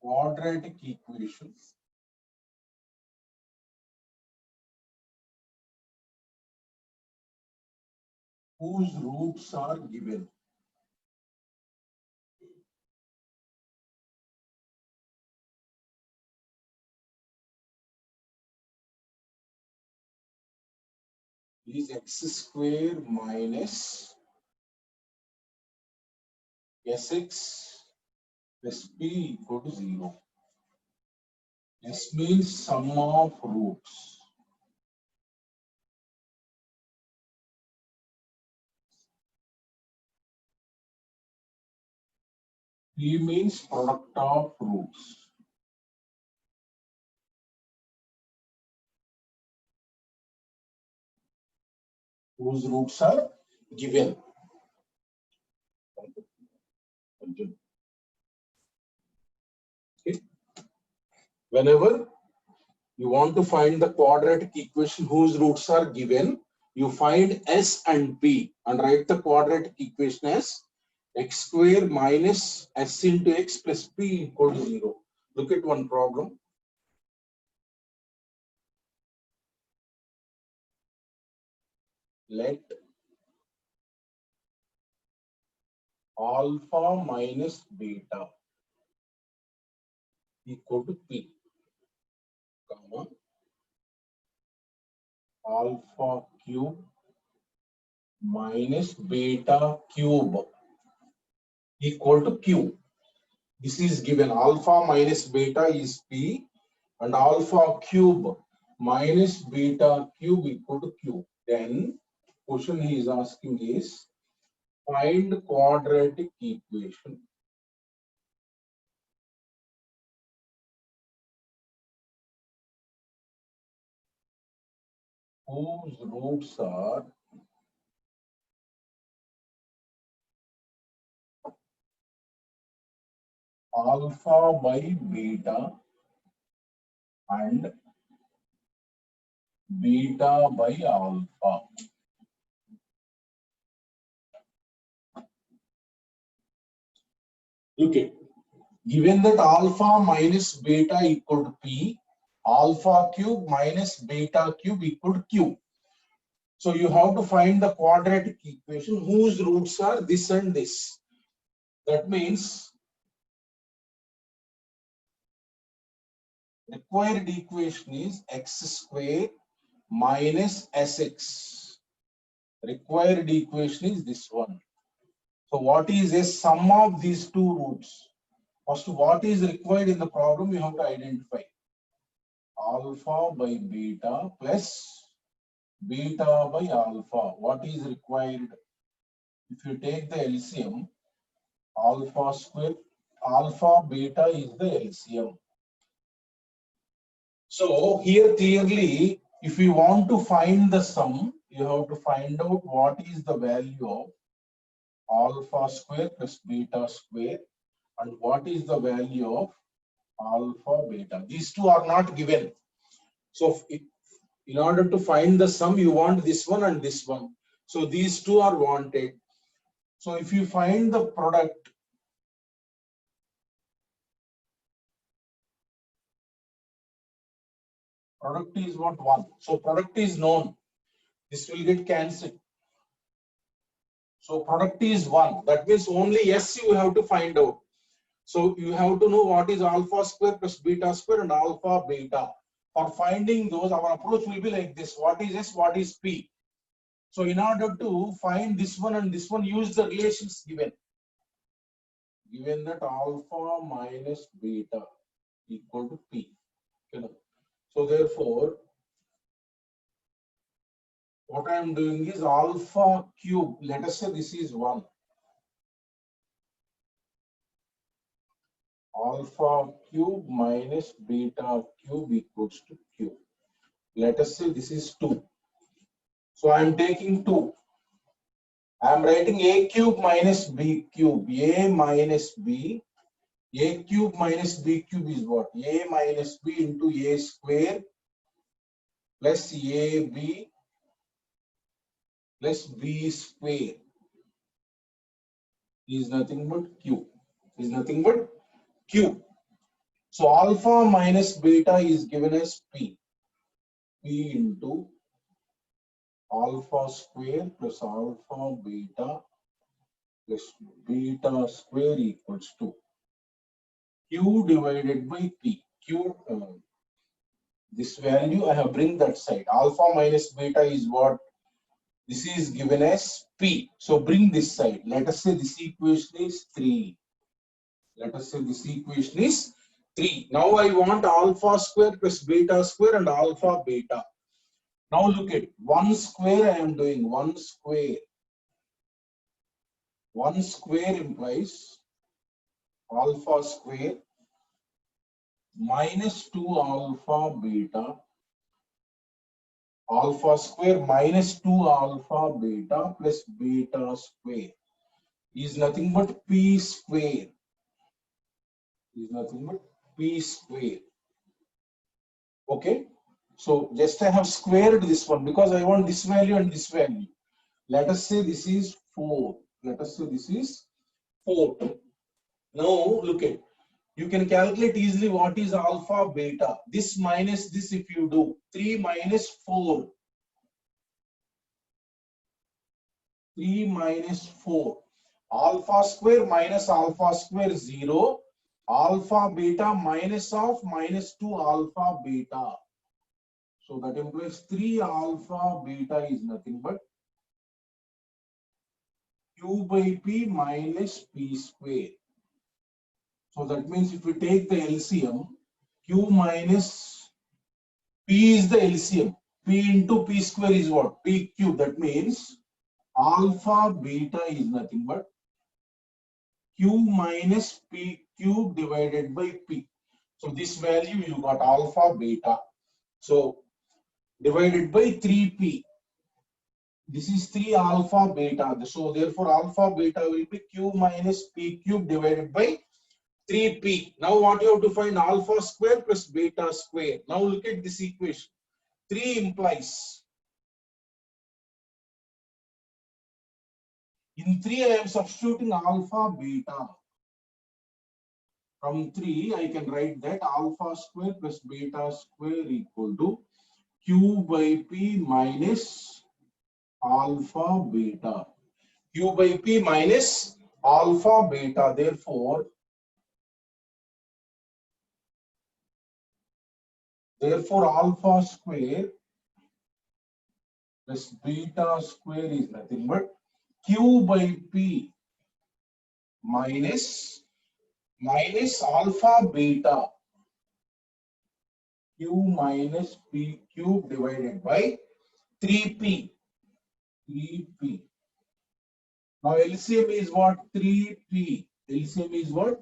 quadratic equation whose roots are given. Is x square minus sx plus p equal to 0. S means sum of roots. P means product of roots. Whose roots are given. Okay. Whenever you want to find the quadratic equation whose roots are given, you find S and P and write the quadratic equation as x square minus s into x plus p equal to 0. Look at one problem. Let alpha minus beta equal to p, comma, alpha cube minus beta cube equal to q. This is given. Alpha minus beta is p and alpha cube minus beta cube equal to q. Then question he is asking is find quadratic equation whose roots are alpha by beta and beta by alpha. Okay, given that alpha minus beta equal to p, alpha cube minus beta cube equal to q. So you have to find the quadratic equation whose roots are this and this. That means required equation is x square minus sx. Required equation is this one. So what is a sum of these two roots? First, what is required in the problem, you have to identify. Alpha by beta plus beta by alpha. What is required? If you take the LCM, alpha square, alpha beta is the LCM. So here clearly, if you want to find the sum, you have to find out what is the value of alpha square plus beta square and what is the value of alpha beta. These two are not given. So in order to find the sum, you want this one and this one. So these two are wanted. So if you find the product, product is what? 1. So product is known. This will get cancelled. So product is 1. That means only S you have to find out. So you have to know what is alpha square plus beta square and alpha beta. For finding those, our approach will be like this. What is S? What is P? So in order to find this one and this one, use the relations given. Given that alpha minus beta equal to P. Okay. So therefore, what I am doing is alpha cube. Let us say this is 1. Alpha cube minus beta cube equals to q. Let us say this is 2. So I am taking 2. I am writing a cube minus b cube. A minus b. A cube minus b cube is what? A minus b into a square plus ab plus b square is nothing but q. Is nothing but q. So alpha minus beta is given as P. P into alpha square plus alpha beta plus beta square equals to Q divided by P. Q, this value I have bring that side. Alpha minus beta is what? This is given as P. So bring this side. Let us say this equation is 3. Let us say this equation is 3. Now I want alpha square plus beta square and alpha beta. Now look at 1 square I am doing. 1 square. 1 square implies alpha square minus 2 alpha beta. Alpha square minus 2 alpha beta plus beta square is nothing but P square. Is nothing but P square. Okay. So just I have squared this one because I want this value and this value. Let us say this is 4. Let us say this is 4. Now look at, you can calculate easily what is alpha beta. This minus this if you do 3 minus 4. 3 minus 4. Alpha square minus alpha square 0. Alpha beta minus of minus 2 alpha beta. So that implies 3 alpha beta is nothing but Q by P minus P square. So that means if we take the LCM, Q minus P is the LCM. P into P square is what? P cube. That means alpha beta is nothing but Q minus P cube divided by P. So this value you got alpha beta. So divided by 3P. This is 3 alpha beta. So therefore alpha beta will be Q minus P cube divided by 3P. Now what you have to find? Alpha square plus beta square. Now look at this equation. 3 implies. In 3 I am substituting alpha beta. From 3 I can write that alpha square plus beta square equal to Q by P minus alpha beta. Q by P minus alpha beta. Therefore alpha square plus beta square is nothing but Q by P minus alpha beta. Q minus P cube divided by 3P. 3P. Now LCM is what? 3P. LCM is what?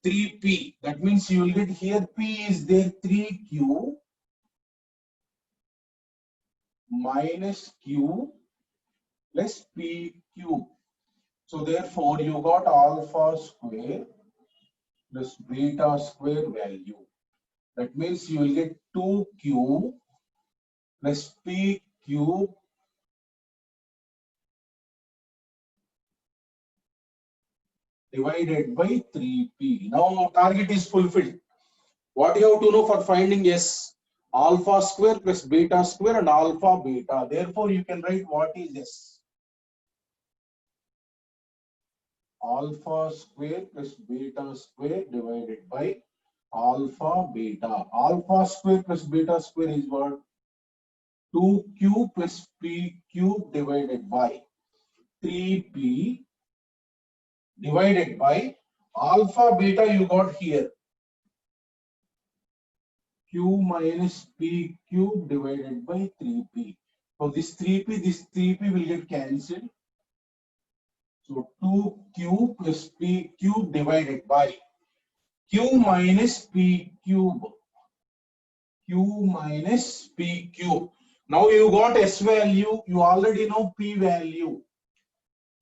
3P. That means you will get here P is there 3Q minus Q plus P cube. So therefore you got alpha square plus beta square value. That means you will get 2Q plus P cube divided by 3P. Now target is fulfilled. What you have to know for finding S? Alpha square plus beta square and alpha beta. Therefore you can write what is S? Alpha square plus beta square divided by alpha beta. Alpha square plus beta square is what? 2Q plus P cube divided by 3P divided by alpha beta you got here. Q minus P cube divided by 3P. So this 3P will get cancelled. So 2Q plus P cube divided by Q minus P cube. Q minus P cube. Now you got S value. You already know P value.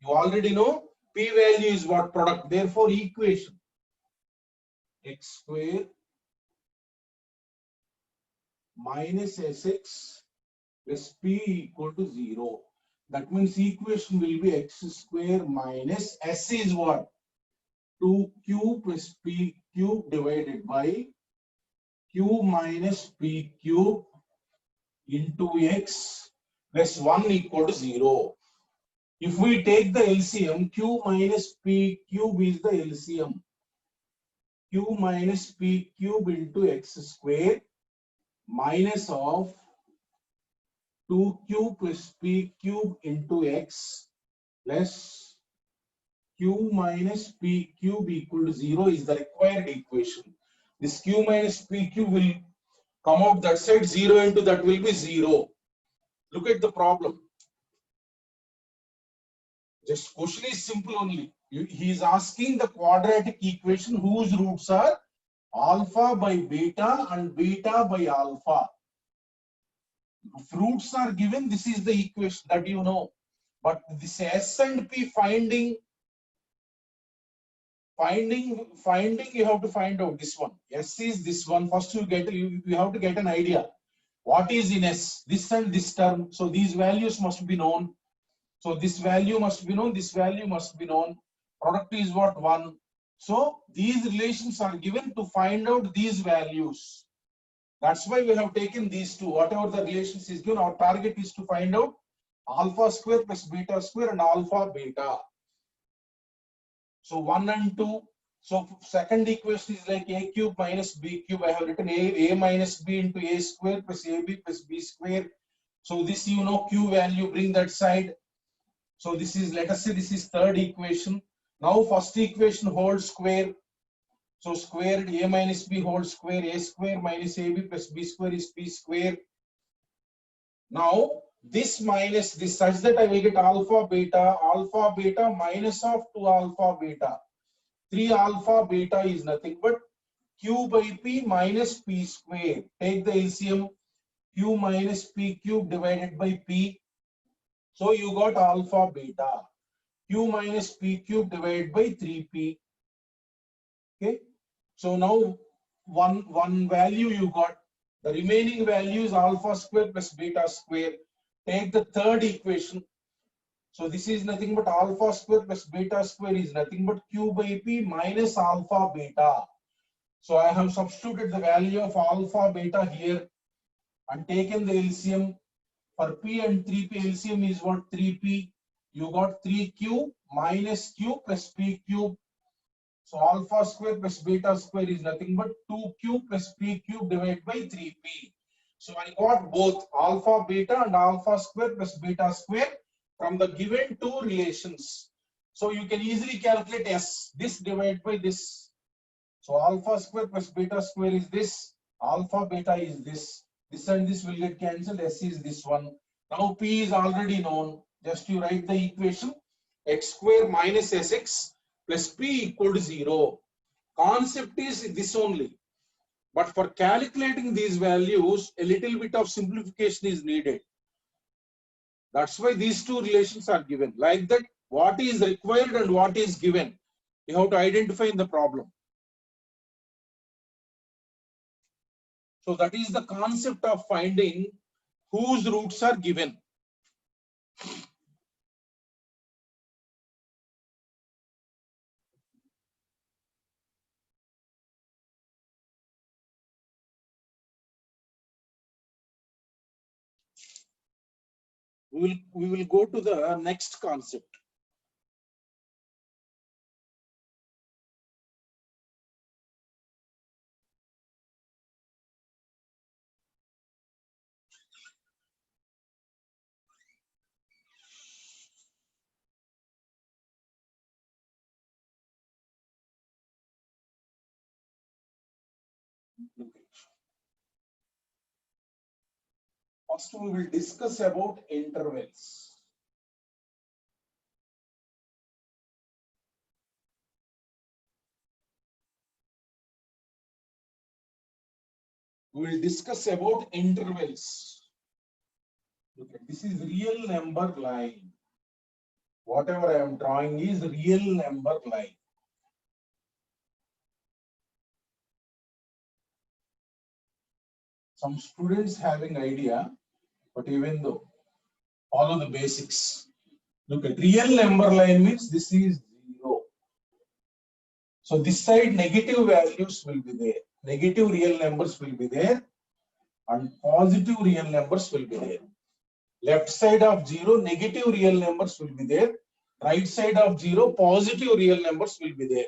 You already know P value is what? Product. Therefore equation x square minus Sx plus P equal to 0. That means equation will be x square minus S is what? 2Q plus P cube divided by q minus p cube into x plus 1 equal to 0. If we take the LCM, q minus p cube is the LCM. Q minus p cube into x square minus of 2q plus p cube into x plus q minus p cube equal to 0 is the required equation. This q minus p cube will come out that side, 0 into that will be 0. Look at the problem. Just question is simple only. He is asking the quadratic equation whose roots are alpha by beta and beta by alpha. If roots are given, this is the equation that you know. But this S and P finding, you have to find out this one. S is this one. First you have to get an idea. What is in S? This and this term. So these values must be known. So this value must be known, this value must be known. Product is what? 1. So these relations are given to find out these values. That's why we have taken these two. Whatever the relations is given, our target is to find out alpha square plus beta square and alpha beta. So 1 and 2. So second equation is like a cube minus b cube. I have written a minus b into a square plus ab plus b square. So this, you know, q value, bring that side. So this is, let us say this is third equation. Now first equation whole square. So squared a minus b whole square, a square minus ab plus b square is b square. Now this minus this such that I will get alpha beta minus of 2 alpha beta. 3 alpha beta is nothing but q by p minus p square. Take the LCM, q minus p cube divided by p. So you got alpha beta. Q minus p cube divided by 3p. Okay. So now one value you got. The remaining value is alpha square plus beta square. Take the third equation. So this is nothing but alpha square plus beta square is nothing but q by p minus alpha beta. So I have substituted the value of alpha beta here and taken the LCM. For p and 3p, LCM is what? 3p. You got 3q minus q plus p cube. So alpha square plus beta square is nothing but 2q plus p cube divided by 3p. So I got both alpha beta and alpha square plus beta square from the given two relations. So you can easily calculate S, this divided by this. So alpha square plus beta square is this, alpha beta is this. This and this will get cancelled. S is this one. Now P is already known. Just you write the equation x square minus sx plus P equal to 0. Concept is this only. But for calculating these values, a little bit of simplification is needed. That's why these two relations are given. Like that, what is required and what is given, you have to identify in the problem. So that is the concept of finding whose roots are given. We will go to the next concept. First, we will discuss about intervals. We will discuss about intervals. Look at this is real number line. Whatever I am drawing is real number line. Some students having idea, but even though follow the basics. Look at real number line means this is 0. So this side negative values will be there. negative real numbers will be there and positive real numbers will be there. Left side of 0, negative real numbers will be there. Right side of 0, positive real numbers will be there.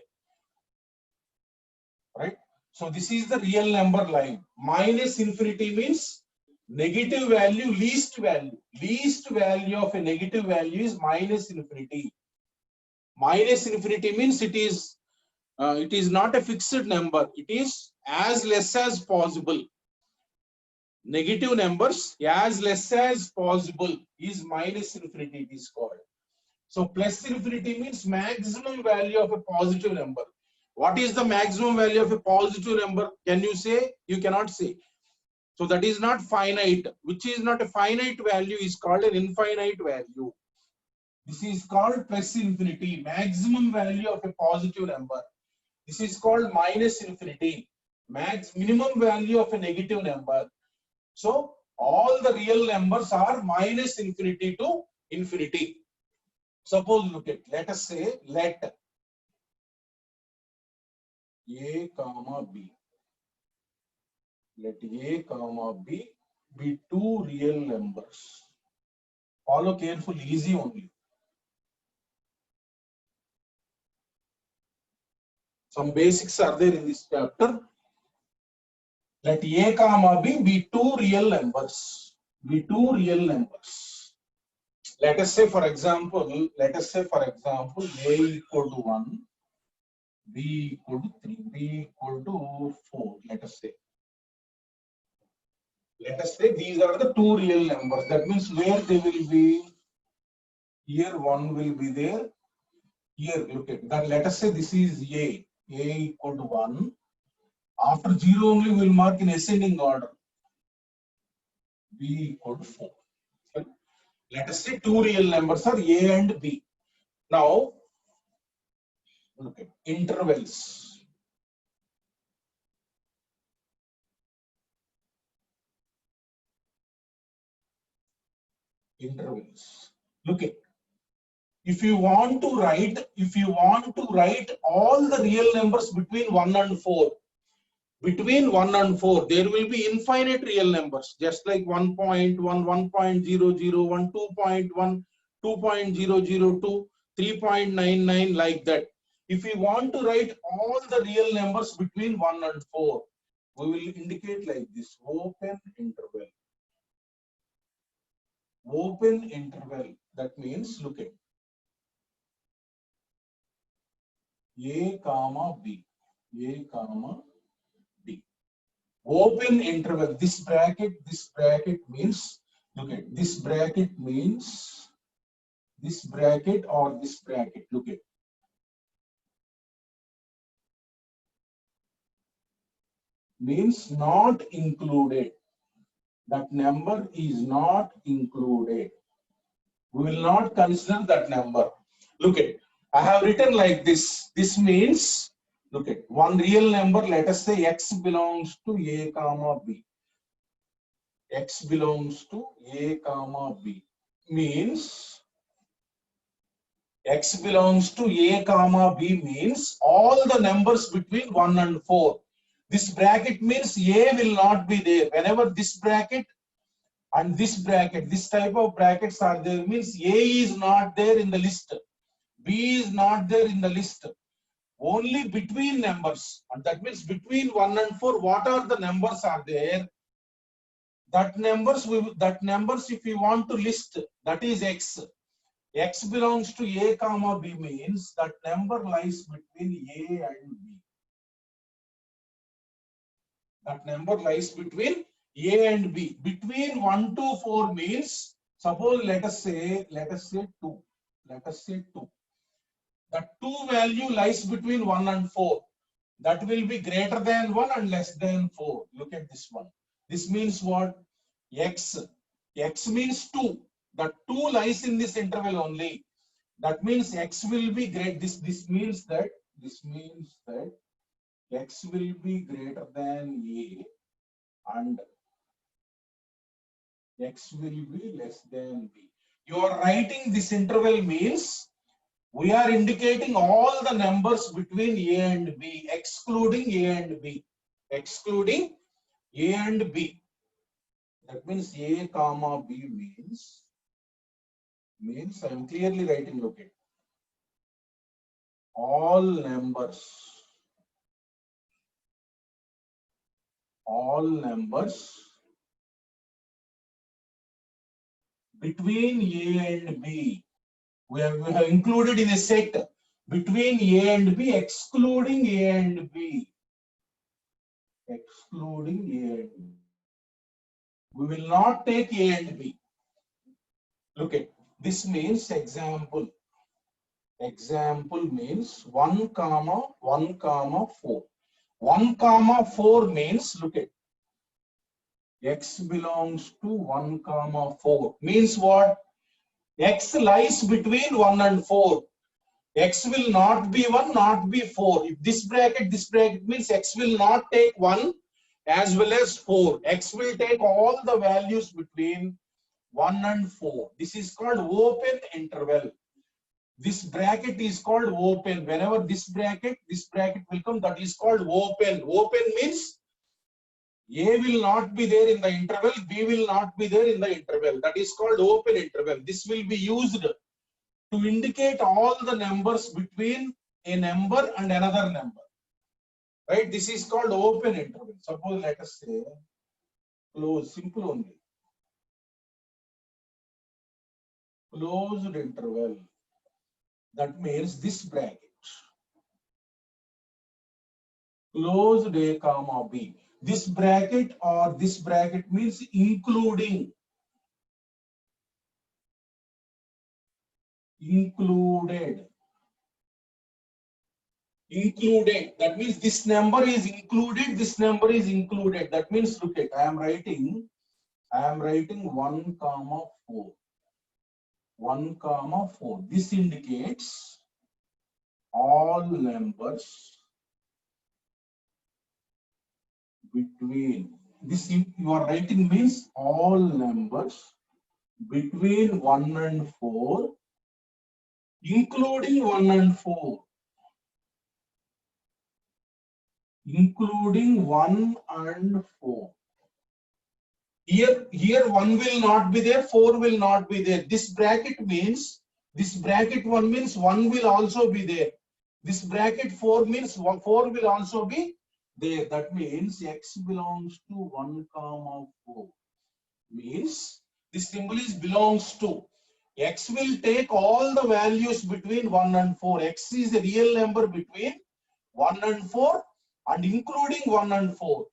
Right? So this is the real number line. Minus infinity means negative value, least value. Least value of a negative value is minus infinity. Minus infinity means it is not a fixed number. It is as less as possible. Negative numbers as less as possible is minus infinity, it is called. So plus infinity means maximum value of a positive number. What is the maximum value of a positive number? Can you say? You cannot say. So that is not finite. Which is not a finite value is called an infinite value. This is called plus infinity, maximum value of a positive number. This is called minus infinity, minimum value of a negative number. So all the real numbers are minus infinity to infinity. Suppose look at, let us say, let A comma B. Let A comma B be two real numbers. Follow carefully, easy only. Some basics are there in this chapter. Let A comma B be two real numbers. Be two real numbers. Let us say, for example, A equal to 1, B equal to 3, B equal to 4. Let us say these are the two real numbers. That means where they will be, here 1 will be there. Here, look at that. Let us say this is A equal to 1. After 0 only we will mark in ascending order. B equal to 4. Okay. Let us say two real numbers are A and B. Now, look at intervals. Look at, if you want to write all the real numbers between 1 and 4, there will be infinite real numbers, just like 1.1, 1.001, 2.1, 2.002, 3.99, like that. If we want to write all the real numbers between 1 and 4, we will indicate like this: open interval. Open interval. That means, look at A comma B. A comma B. Open interval. This bracket means, look at this bracket means this bracket or this bracket. Look at. Means not included. That number is not included. We will not consider that number. Look at, I have written like this. This means, look at, one real number, let us say x belongs to A comma B. X belongs to A comma B. Means x belongs to A comma B means all the numbers between 1 and 4. This bracket means A will not be there. Whenever this bracket and this bracket, this type of brackets are there, means A is not there in the list. B is not there in the list. Only between numbers. And that means between 1 and 4, what are the numbers are there? That numbers if we want to list, that is x. X belongs to A comma B means that number lies between A and B. That number lies between A and B. Between 1 to 4 means, suppose let us say 2. Let us say 2. The 2 value lies between 1 and 4. That will be greater than 1 and less than 4. Look at this one. This means what? X. X means 2. The 2 lies in this interval only. That means x will be great. This means that x will be greater than A and x will be less than B. You are writing this interval means we are indicating all the numbers between A and B, excluding A and B. excluding A and B. That means A comma B means I am clearly writing, look at all numbers between A and B. We have included in a set between A and B, excluding A and B. Excluding A and B. We will not take A and B. Look at this means example. Example means 1 comma 1 comma 4. 1 comma 4 means, look at x belongs to 1 comma 4 means what? X lies between 1 and 4. X will not be 1, not be 4. If this bracket means X will not take 1 as well as 4. X will take all the values between 1 and 4. This is called open interval. This bracket is called open. Whenever this bracket will come, that is called open. Open means A will not be there in the interval, B will not be there in the interval. That is called open interval. This will be used to indicate all the numbers between a number and another number. Right? This is called open interval. Suppose let us say close, simple only. Closed interval. That means this bracket. Closed A comma B. This bracket or this bracket means included. That means this number is included, this number is included. That means, look at, I am writing 1 comma 4. 1 comma 4. This indicates all numbers between, this you are writing means all numbers between 1 and 4, including 1 and 4. Including 1 and 4. Here 1 will not be there, 4 will not be there. This bracket means, this bracket 1 means 1 will also be there. This bracket 4 means 4 will also be there. That means X belongs to 1 comma 4. Means this symbol is belongs to. X will take all the values between 1 and 4. X is a real number between 1 and 4 and including 1 and 4.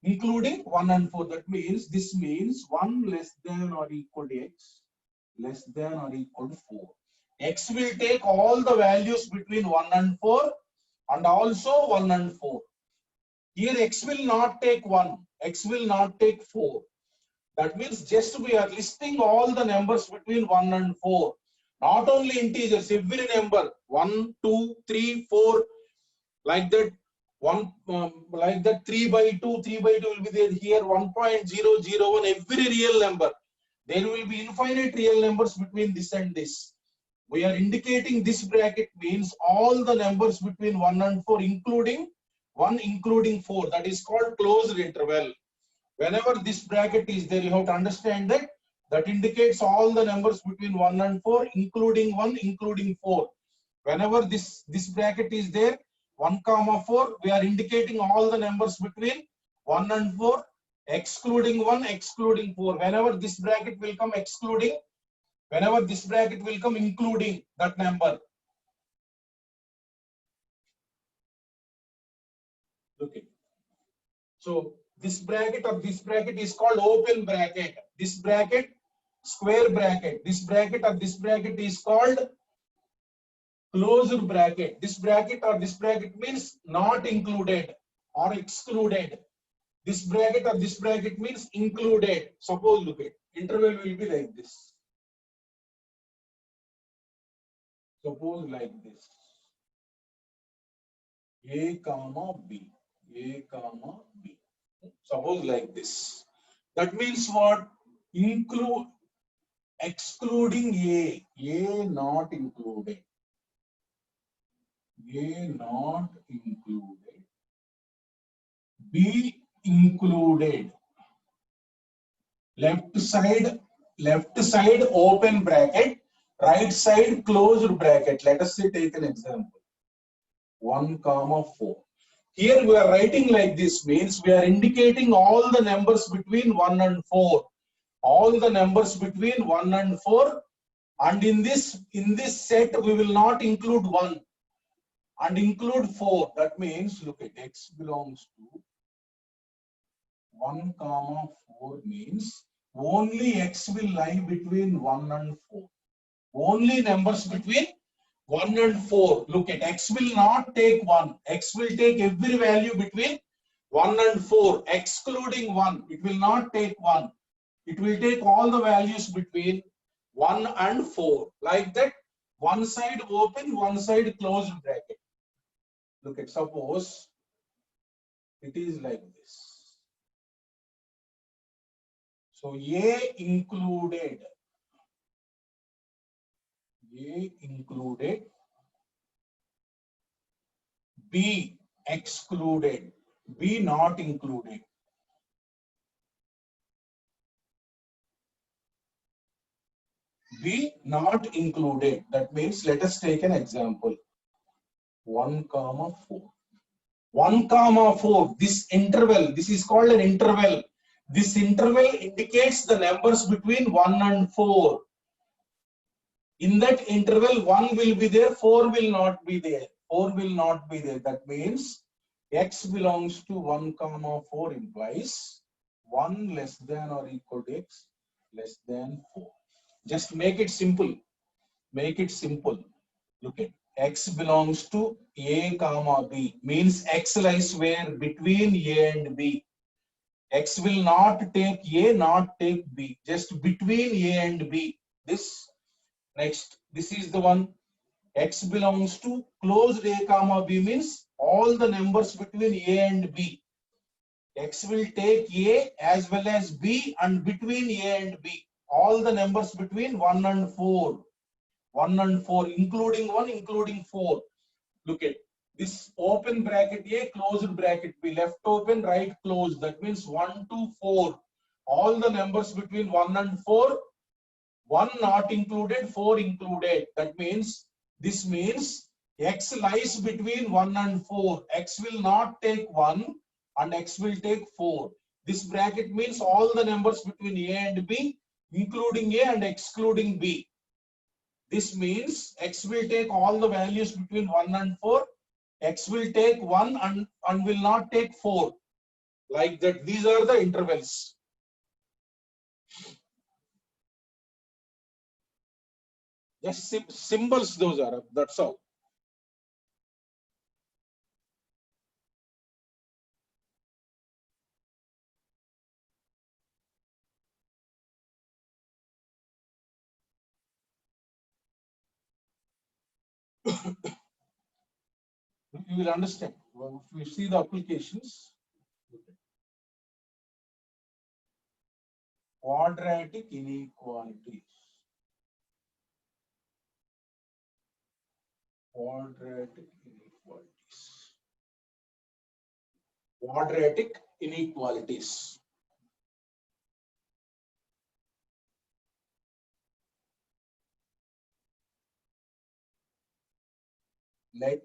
Including 1 and 4. That means, this means 1 less than or equal to X less than or equal to 4. X will take all the values between 1 and 4 and also 1 and 4. Here X will not take 1. X will not take 4. That means just we are listing all the numbers between 1 and 4. Not only integers, every number 1, 2, 3, 4, like that. Like that 3 by 2 will be there here, 1.001, every real number. There will be infinite real numbers between this and this. We are indicating this bracket means all the numbers between 1 and 4, including 1, including 4. That is called closed interval. Whenever this bracket is there, you have to understand that that indicates all the numbers between 1 and 4, including 1, including 4. Whenever this bracket is there, 1 comma 4, we are indicating all the numbers between 1 and 4, excluding 1, excluding 4. Whenever this bracket will come excluding, whenever this bracket will come including that number. Okay. So this bracket or this bracket is called open bracket. This bracket, square bracket. This bracket or this bracket is called closed bracket. This bracket or this bracket means not included or excluded. This bracket or this bracket means included. Suppose, look at, interval will be like this. Suppose like this. A comma B. A comma B. Suppose like this. That means what? Excluding A. A not included. A not included. be included. Left side open bracket, right side closed bracket. Let us say take an example. 1, 4. Here we are writing like this, means we are indicating all the numbers between 1 and 4. All the numbers between 1 and 4, and in this set we will not include 1 and include 4. That means look at x belongs to 1, 4 means only x will lie between 1 and 4. Only numbers between 1 and 4. Look at x will not take 1. X will take every value between 1 and 4, excluding 1. It will not take 1. It will take all the values between 1 and 4. Like that, one side open, one side closed bracket. Look at, suppose it is like this. So A included, B excluded, B not included. B not included. That means let us take an example. 1, 4. 1, 4. This interval, this is called an interval. This interval indicates the numbers between 1 and 4. In that interval, 1 will be there, 4 will not be there. 4 will not be there. That means x belongs to 1, 4 implies 1 less than or equal to x less than 4. Just make it simple. Make it simple. Look at x belongs to a comma b, means x lies where? Between a and b. X will not take a, not take b, just between a and b. This next, this is the one. X belongs to closed a comma b means all the numbers between a and b. X will take a as well as b, and between a and b, all the numbers between 1 and 4. 1 and 4, including 1, including 4. Look at this open bracket A, closed bracket B, left open, right closed. That means 1 to 4. All the numbers between 1 and 4, 1 not included, 4 included. That means, this means x lies between 1 and 4. X will not take 1 and x will take 4. This bracket means all the numbers between A and B, including A and excluding B. This means x will take all the values between 1 and 4. X will take 1 and will not take 4. Like that. These are the intervals. Just symbols those are. That's all. You will understand. Well, if you see the applications, quadratic inequalities. Quadratic inequalities. Quadratic inequalities. Let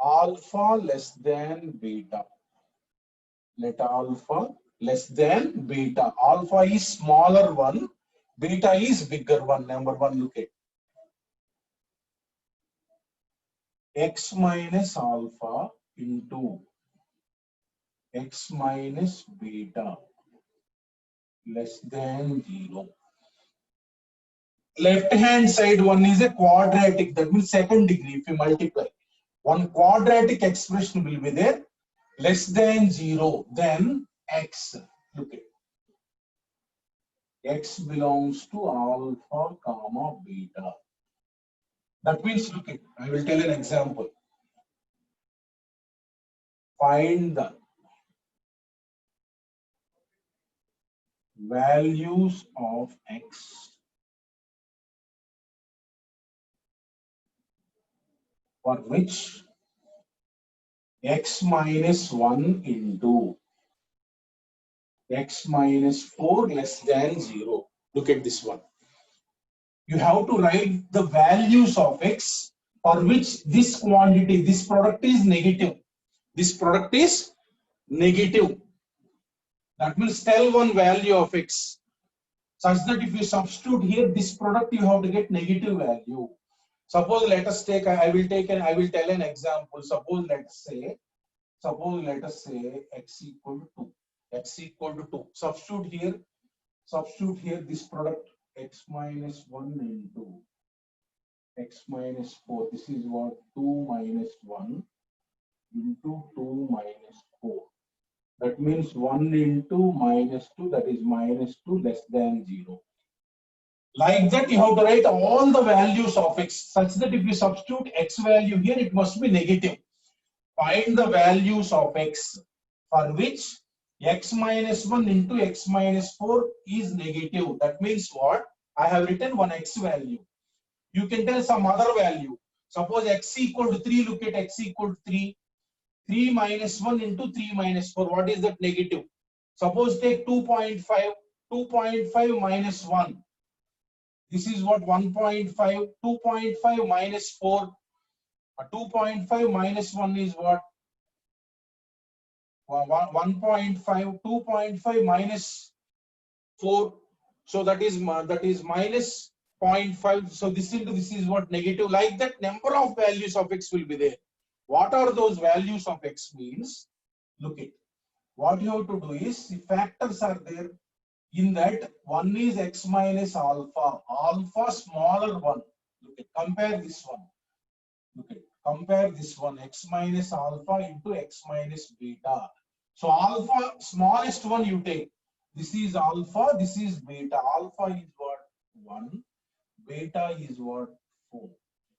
alpha less than beta. Let alpha less than beta. Alpha is smaller one, beta is bigger one. Number one, look at x minus alpha into x minus beta less than 0. Left hand side one is a quadratic, that means second degree. If you multiply, one quadratic expression will be there, less than 0, then x. Look at x belongs to alpha comma beta. That means, look at, I will tell an example. Find the values of x for which x minus 1 into x minus 4 less than 0. Look at this one. You have to write the values of x for which this quantity, this product is negative. This product is negative. That means tell one value of x such that if you substitute here this product, you have to get negative value. Suppose let us take, I will tell an example. Suppose let us say x equal to 2. Substitute here this product x minus 1 into x minus 4. This is what 2 minus 1 into 2 minus 4. That means 1 into minus 2, that is minus 2 less than 0. Like that, you have to write all the values of x such that if you substitute x value here, it must be negative. Find the values of x for which x minus 1 into x minus 4 is negative. That means what? I have written one x value. You can tell some other value. Suppose x equal to 3, look at x equal to 3. 3 minus 1 into 3 minus 4, what is that negative? Suppose take 2.5, 2.5 minus 1. This is what 1.5, 2.5 minus 4. 2.5 minus 1 is what? 1.5, 2.5 minus 4. So that is minus 0.5. So this is what? Negative. Like that, number of values of x will be there. What are those values of x means? Look at what you have to do is, the factors are there. In that, one is x minus alpha smaller one. Look at, compare this one. Look at, compare this one, x minus alpha into x minus beta. So alpha, smallest one you take. This is alpha, this is beta. Alpha is what? 1. Beta is what? 4.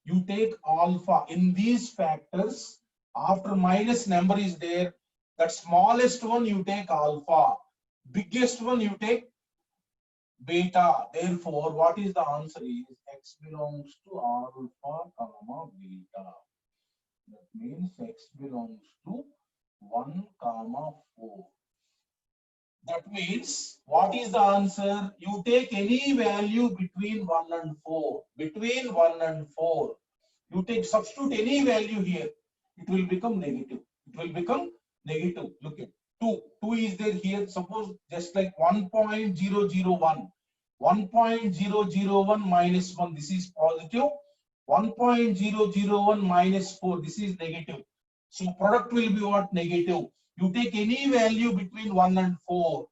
You take alpha. In these factors, after minus number is there, that smallest one you take alpha, biggest one you take beta. Therefore, what is the answer is x belongs to alpha comma beta. That means x belongs to 1 comma 4. That means, what is the answer? You take any value between 1 and 4. Between 1 and 4. You take, substitute any value here. It will become negative. It will become negative. Look at 2. 2 is there here. Suppose just like 1.001. 1.001 minus 1. This is positive. 1.001 minus 4. This is negative. So product will be what? Negative. You take any value between 1 and 4,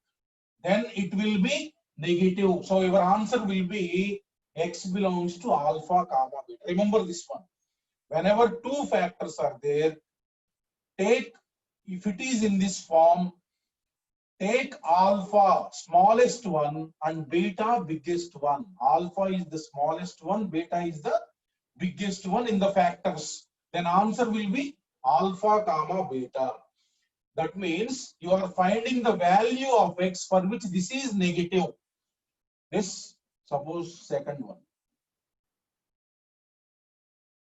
then it will be negative. So your answer will be x belongs to alpha comma beta. Remember this one. Whenever two factors are there, take, if it is in this form, take alpha smallest one and beta biggest one. Alpha is the smallest one, beta is the biggest one in the factors. Then answer will be alpha comma beta. That means you are finding the value of x for which this is negative. This, suppose second one,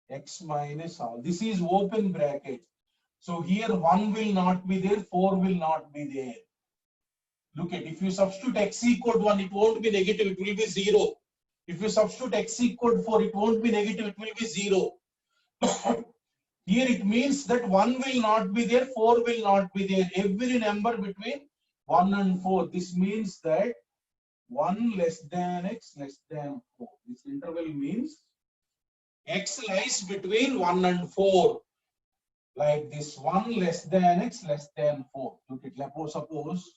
x minus all. This is open bracket. So here 1 will not be there, 4 will not be there. Look at, if you substitute x equal to 1, it won't be negative, it will be 0. If you substitute x equal to 4, it won't be negative, it will be 0. Here it means that 1 will not be there, 4 will not be there. Every number between 1 and 4. This means that 1 less than x less than 4. This interval means x lies between 1 and 4. Like this, 1 less than x less than 4. Look at, suppose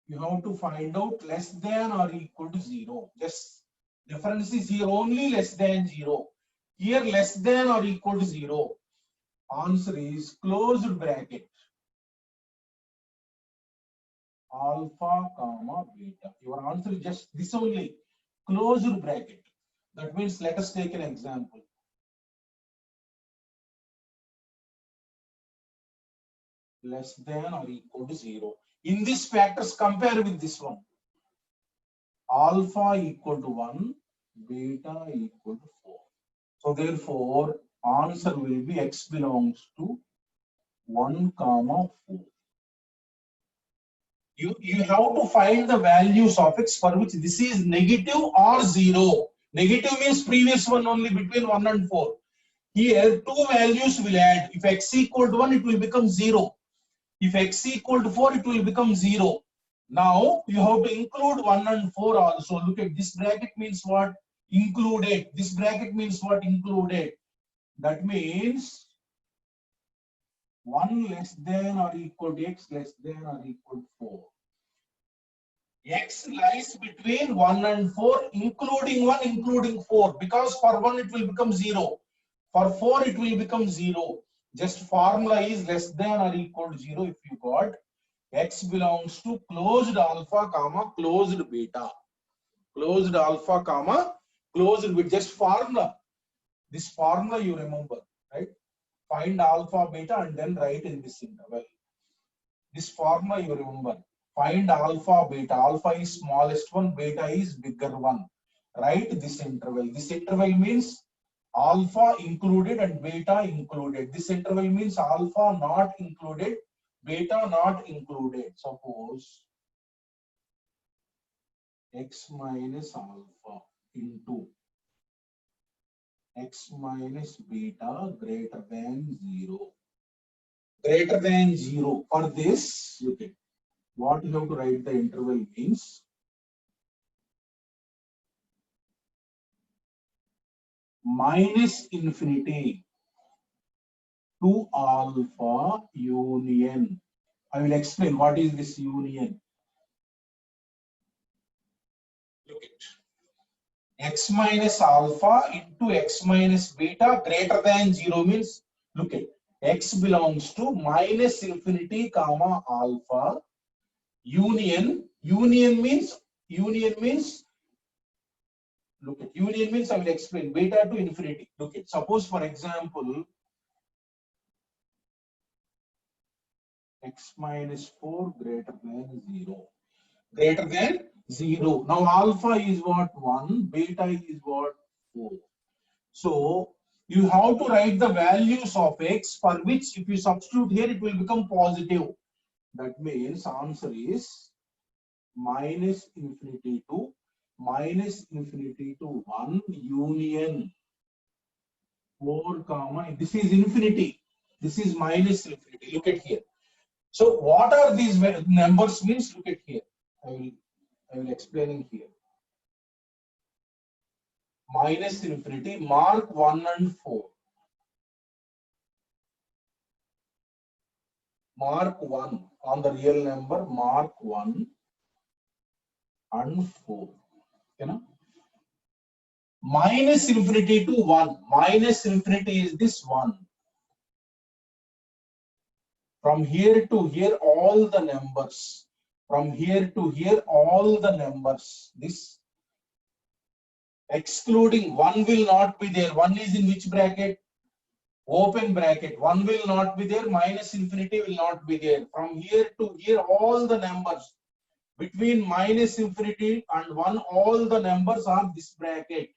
you have to find out less than or equal to 0. Just difference is here only less than 0. Here less than or equal to 0. Answer is closed bracket alpha comma beta. Your answer is just this only, closed bracket. That means, let us take an example. Less than or equal to 0. In these factors, compare with this one. Alpha equal to 1, beta equal to 4. So therefore, answer will be x belongs to 1, comma 4. You have to find the values of x for which this is negative or 0. Negative means previous one only between 1 and 4. Here two values will add. If x equal to 1, it will become 0. If x equal to 4, it will become 0. Now you have to include 1 and 4 also. Look at this bracket means what? Included. This bracket means what? Included. That means 1 less than or equal to x less than or equal to 4. X lies between 1 and 4, including 1, including 4. Because for 1 it will become 0. For 4 it will become 0. Just formula is less than or equal to 0 if you got x belongs to closed alpha comma closed beta. Closed alpha comma closed beta. Just formula. This formula you remember, right? Find alpha beta and then write in this interval. This formula you remember. Find alpha beta. Alpha is smallest one, beta is bigger one. Write this interval. This interval means alpha included and beta included. This interval means alpha not included, beta not included. Suppose x minus alpha into x minus beta greater than 0. Greater than 0. For this, look at what you have to write the interval means minus infinity to alpha union. I will explain what is this union. Look at x minus alpha into x minus beta greater than 0 means, look at x belongs to minus infinity comma alpha union. Union means look at union means I will explain beta to infinity. Look at suppose for example x minus 4 greater than 0. Greater than 0. Now alpha is what? 1, beta is what? 4. So you have to write the values of x for which if you substitute here it will become positive. That means answer is minus infinity to 1 union 4 comma. This is infinity. This is minus infinity. Look at here. So what are these numbers means? Look at here. I will explain in here. Minus infinity, mark 1 and 4. Mark 1 on the real number, mark 1 and 4. You know? Minus infinity to 1. Minus infinity is this 1. From here to here, all the numbers. From here to here, all the numbers. This excluding 1 will not be there. 1 is in which bracket? Open bracket. 1 will not be there. Minus infinity will not be there. From here to here, all the numbers. Between minus infinity and 1, all the numbers are this bracket.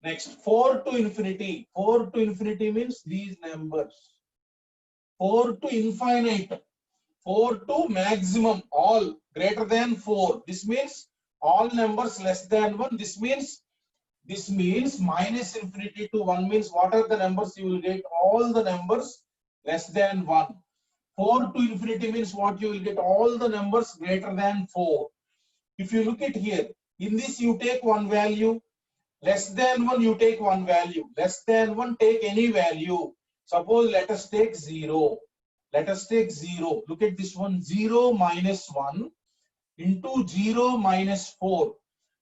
Next, 4 to infinity. 4 to infinity means these numbers. 4 to infinite. 4 to maximum, all greater than 4. This means all numbers less than 1. This means minus infinity to 1 means what are the numbers you will get? All the numbers less than 1. 4 to infinity means what you will get? All the numbers greater than 4. If you look at here, in this you take one value. Less than 1 you take one value. Less than 1 take any value. Suppose let us take 0. Let us take 0. Look at this one. 0 minus 1 into 0 minus 4.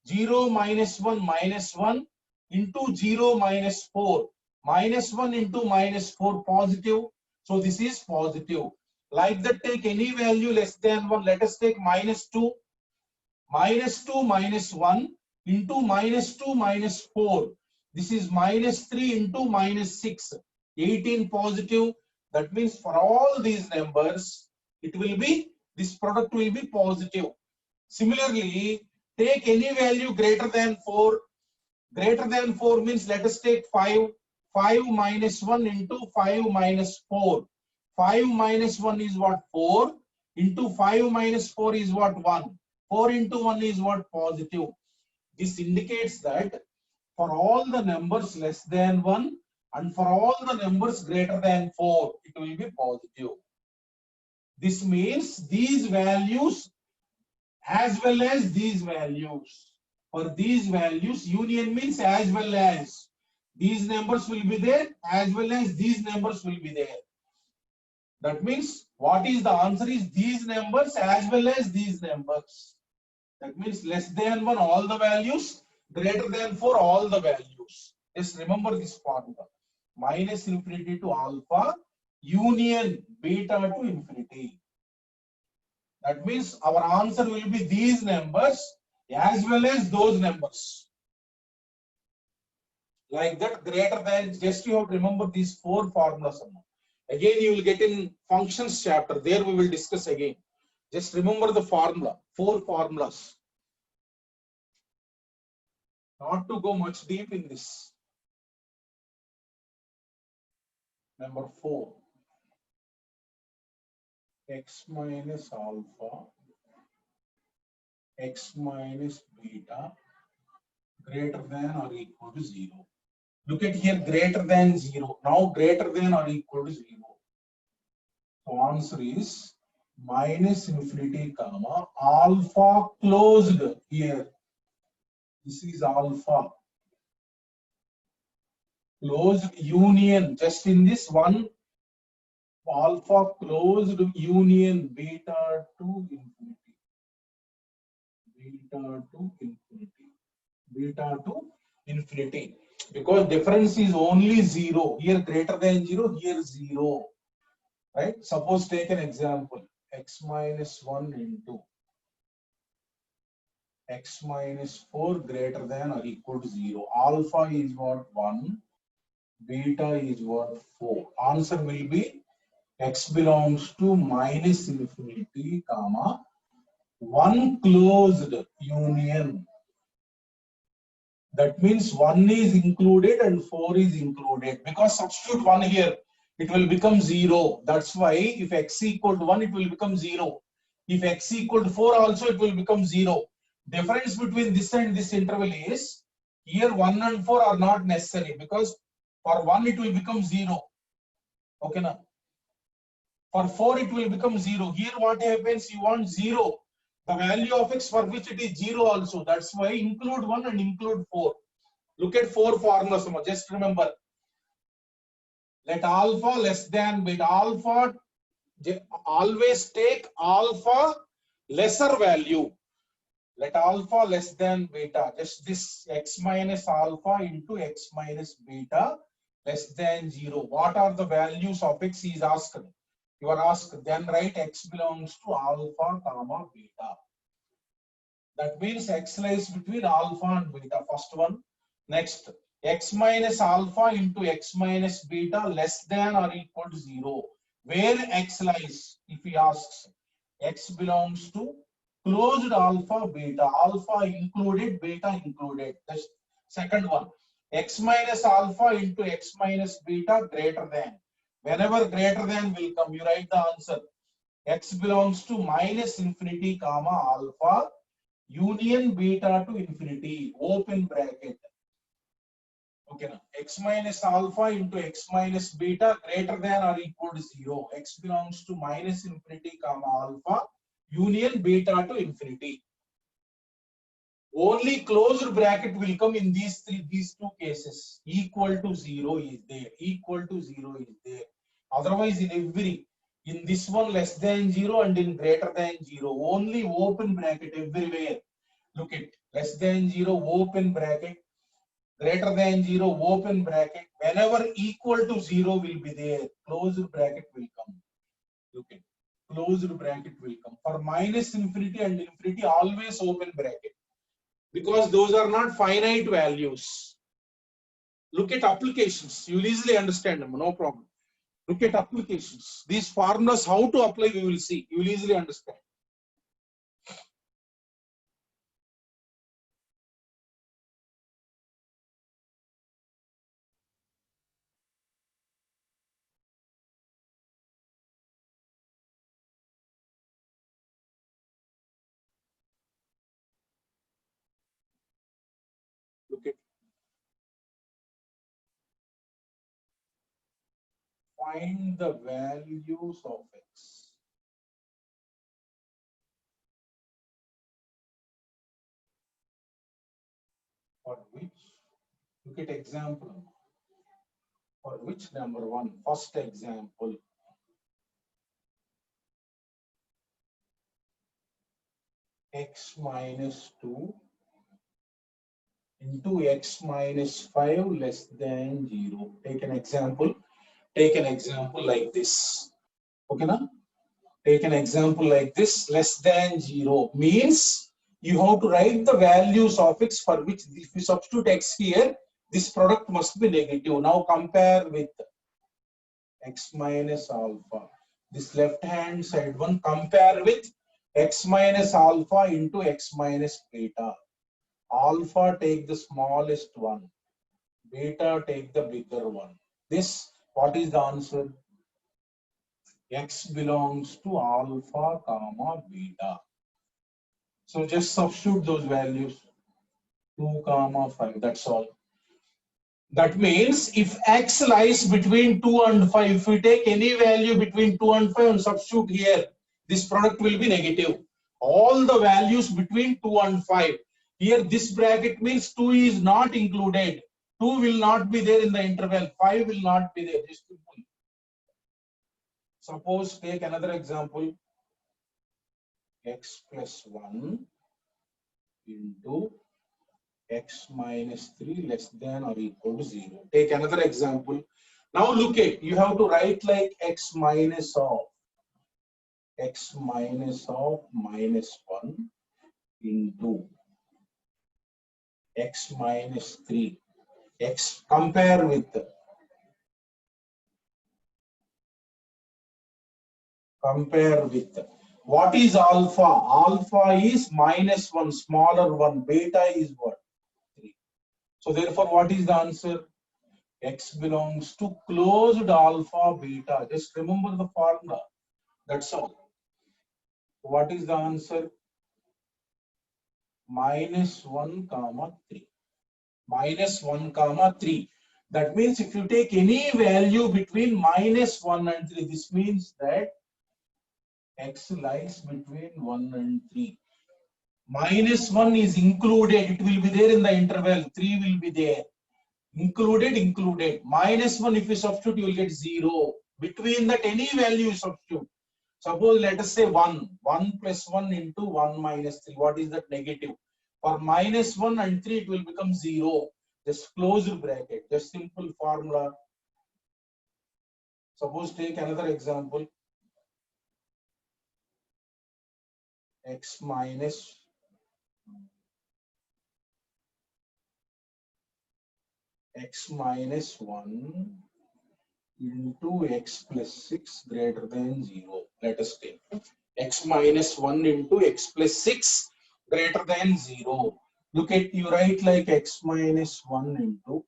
0 minus 1 minus 1 into 0 minus 4. Minus 1 into minus 4 positive. So this is positive. Like that, take any value less than 1. Let us take minus 2. Minus 2 minus 1 into minus 2 minus 4. This is minus 3 into minus 6. 18 positive. That means for all these numbers, it will be, this product will be positive. Similarly, take any value greater than 4. Greater than 4 means let us take 5. 5 minus 1 into 5 minus 4. 5 minus 1 is what? 4 into 5 minus 4 is what? 1. 4 into 1 is what? Positive. This indicates that for all the numbers less than 1 and for all the numbers greater than 4, it will be positive. This means these values as well as these values. For these values, union means as well as. These numbers will be there as well as these numbers will be there. That means what is the answer is these numbers as well as these numbers. That means less than 1 all the values, greater than 4 all the values. Just remember this formula. Minus infinity to alpha, union beta to infinity. That means our answer will be these numbers as well as those numbers. Like that, greater than, just you have to remember these 4 formulas. Again, you will get in functions chapter. There we will discuss again. Just remember the formula, 4 formulas. Not to go much deep in this. Number 4. X minus alpha, x minus beta greater than or equal to 0. Look at here, greater than 0. Now greater than or equal to 0. So answer is minus infinity comma alpha closed here. This is alpha closed union. Just in this one, alpha closed union beta to infinity. Beta to infinity. Beta to infinity. Because difference is only 0. Here greater than 0, here 0. Right? Suppose take an example. X minus 1 into x minus 4 greater than or equal to 0. Alpha is what? 1. Beta is what? 4. Answer will be x belongs to minus infinity comma 1 closed union. That means 1 is included and 4 is included. Because substitute 1 here, it will become 0. That's why if x equal to 1, it will become 0. If x equal to 4 also, it will become 0. Difference between this and this interval is, here 1 and 4 are not necessary, because for 1 it will become 0. Okay, now for 4 it will become 0. Here what happens, you want 0, the value of x for which it is 0 also. That's why include 1 and include 4. Look at 4 formulas. Just remember, let alpha less than beta. Alpha, always take alpha lesser value. Let alpha less than beta. Just this x minus alpha into x minus beta less than 0. What are the values of x is asked. You are asked, then write x belongs to alpha comma beta. That means x lies between alpha and beta. First one. Next, x minus alpha into x minus beta less than or equal to 0. Where x lies, if he asks, x belongs to closed alpha beta. Alpha included, beta included. The second one, x minus alpha into x minus beta greater than. Whenever greater than will come, you write the answer. X belongs to minus infinity comma alpha union beta to infinity, open bracket. Okay, now x minus alpha into x minus beta greater than or equal to 0. X belongs to minus infinity comma alpha union beta to infinity. Only closed bracket will come in these two cases. Equal to 0 is there. Equal to 0 is there. Otherwise, in this one less than 0 and in greater than 0, only open bracket everywhere. Look at less than 0 open bracket, greater than 0 open bracket. Whenever equal to 0 will be there, closed bracket will come. Look at closed bracket will come. For minus infinity and infinity, always open bracket, because those are not finite values. Look at applications. You will easily understand them, no problem. Look at applications. These formulas, how to apply, we will see. You will easily understand. find the values of x for which, look at example, for which number one, first example, x minus 2 into x minus 5 less than 0. Take an example like this. Okay, now take an example like this, less than 0 means you have to write the values of x for which if you substitute x here, this product must be negative. Now compare with x minus alpha. This left hand side one, compare with x minus alpha into x minus beta. Alpha take the smallest one, beta take the bigger one. This, what is the answer? X belongs to alpha comma beta. So just substitute those values, 2 comma 5, that's all. That means if x lies between 2 and 5, if we take any value between 2 and 5 and substitute here, this product will be negative. All the values between 2 and 5. Here this bracket means 2 is not included. 2 will not be there in the interval. 5 will not be there. Just simple. Suppose take another example. X plus 1 into x minus 3 less than or equal to 0. Take another example. Now look at, you have to write like x minus of minus 1 into x minus 3. X compare with what is alpha? Alpha is minus 1, smaller one. Beta is what? 3. So therefore, what is the answer? X belongs to closed alpha beta. Just remember the formula. That's all. What is the answer? Minus 1 comma 3. Minus 1 comma 3. That means if you take any value between minus 1 and 3, this means that x lies between 1 and 3. Minus 1 is included. It will be there in the interval. 3 will be there. Included. Minus 1, if you substitute, you will get 0. Between that, any value you substitute. Suppose, let us say 1. 1 plus 1 into 1 minus 3. What is that? Negative. For minus 1 and 3, it will become 0. Just closed bracket. Just simple formula. Suppose take another example. X minus 1 into x plus 6 greater than 0. Let us take x minus 1 into x plus 6 greater than 0. Look at, you write like x minus 1 into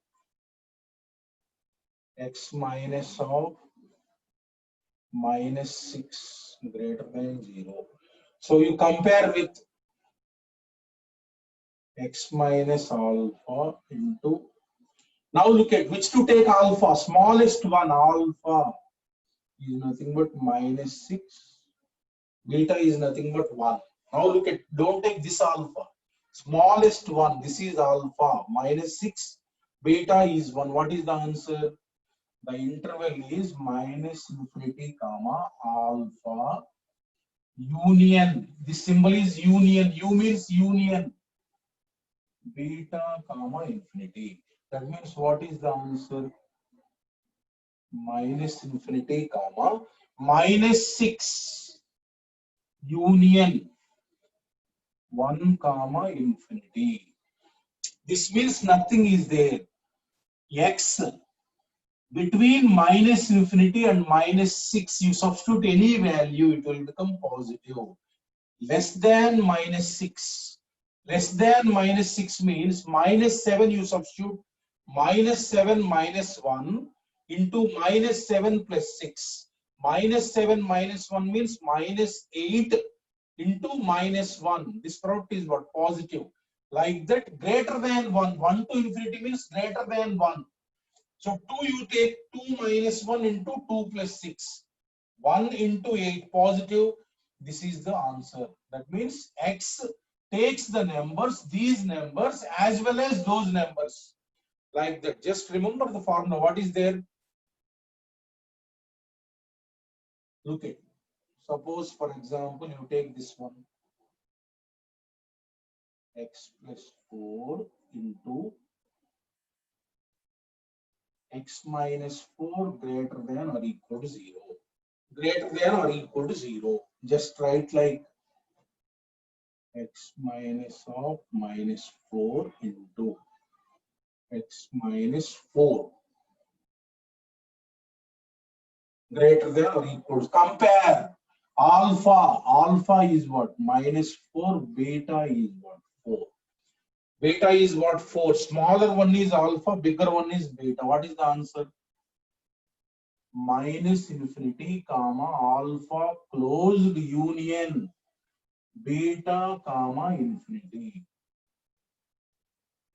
x minus of minus 6 greater than 0. So you compare with x minus alpha into, now look at which to take alpha, smallest one. Alpha is nothing but minus 6, beta is nothing but 1. Now look at, don't take this alpha, smallest one, this is alpha, minus 6, beta is 1. What is the answer? The interval is minus infinity comma alpha union. This symbol is union. U means union. Beta comma infinity. That means what is the answer? Minus infinity comma minus 6 union 1 comma infinity. This means nothing is there. X between minus infinity and minus 6, you substitute any value, it will become positive. Less than minus 6. Less than minus 6 means minus 7 you substitute, minus 7 minus 1 into minus 7 plus 6. Minus 7 minus 1 means minus 8 into minus 1. This product is what? Positive. Like that, greater than 1. 1 to infinity means greater than 1. So 2 you take 2 minus 1 into 2 plus 6. 1 into 8 positive. This is the answer. That means X takes the numbers, these numbers as well as those numbers. Like that. Just remember the formula. What is there? Look at. Suppose, for example, you take this one. X plus 4 into X minus 4 greater than or equal to 0. Greater than or equal to 0. Just write like X minus of minus 4 into X minus 4 greater than or equal to. Compare. Alpha is what? Minus 4. Beta is what? 4. Beta is what? 4. Smaller one is alpha, bigger one is beta. What is the answer? Minus infinity, comma, alpha closed union, beta, comma, infinity.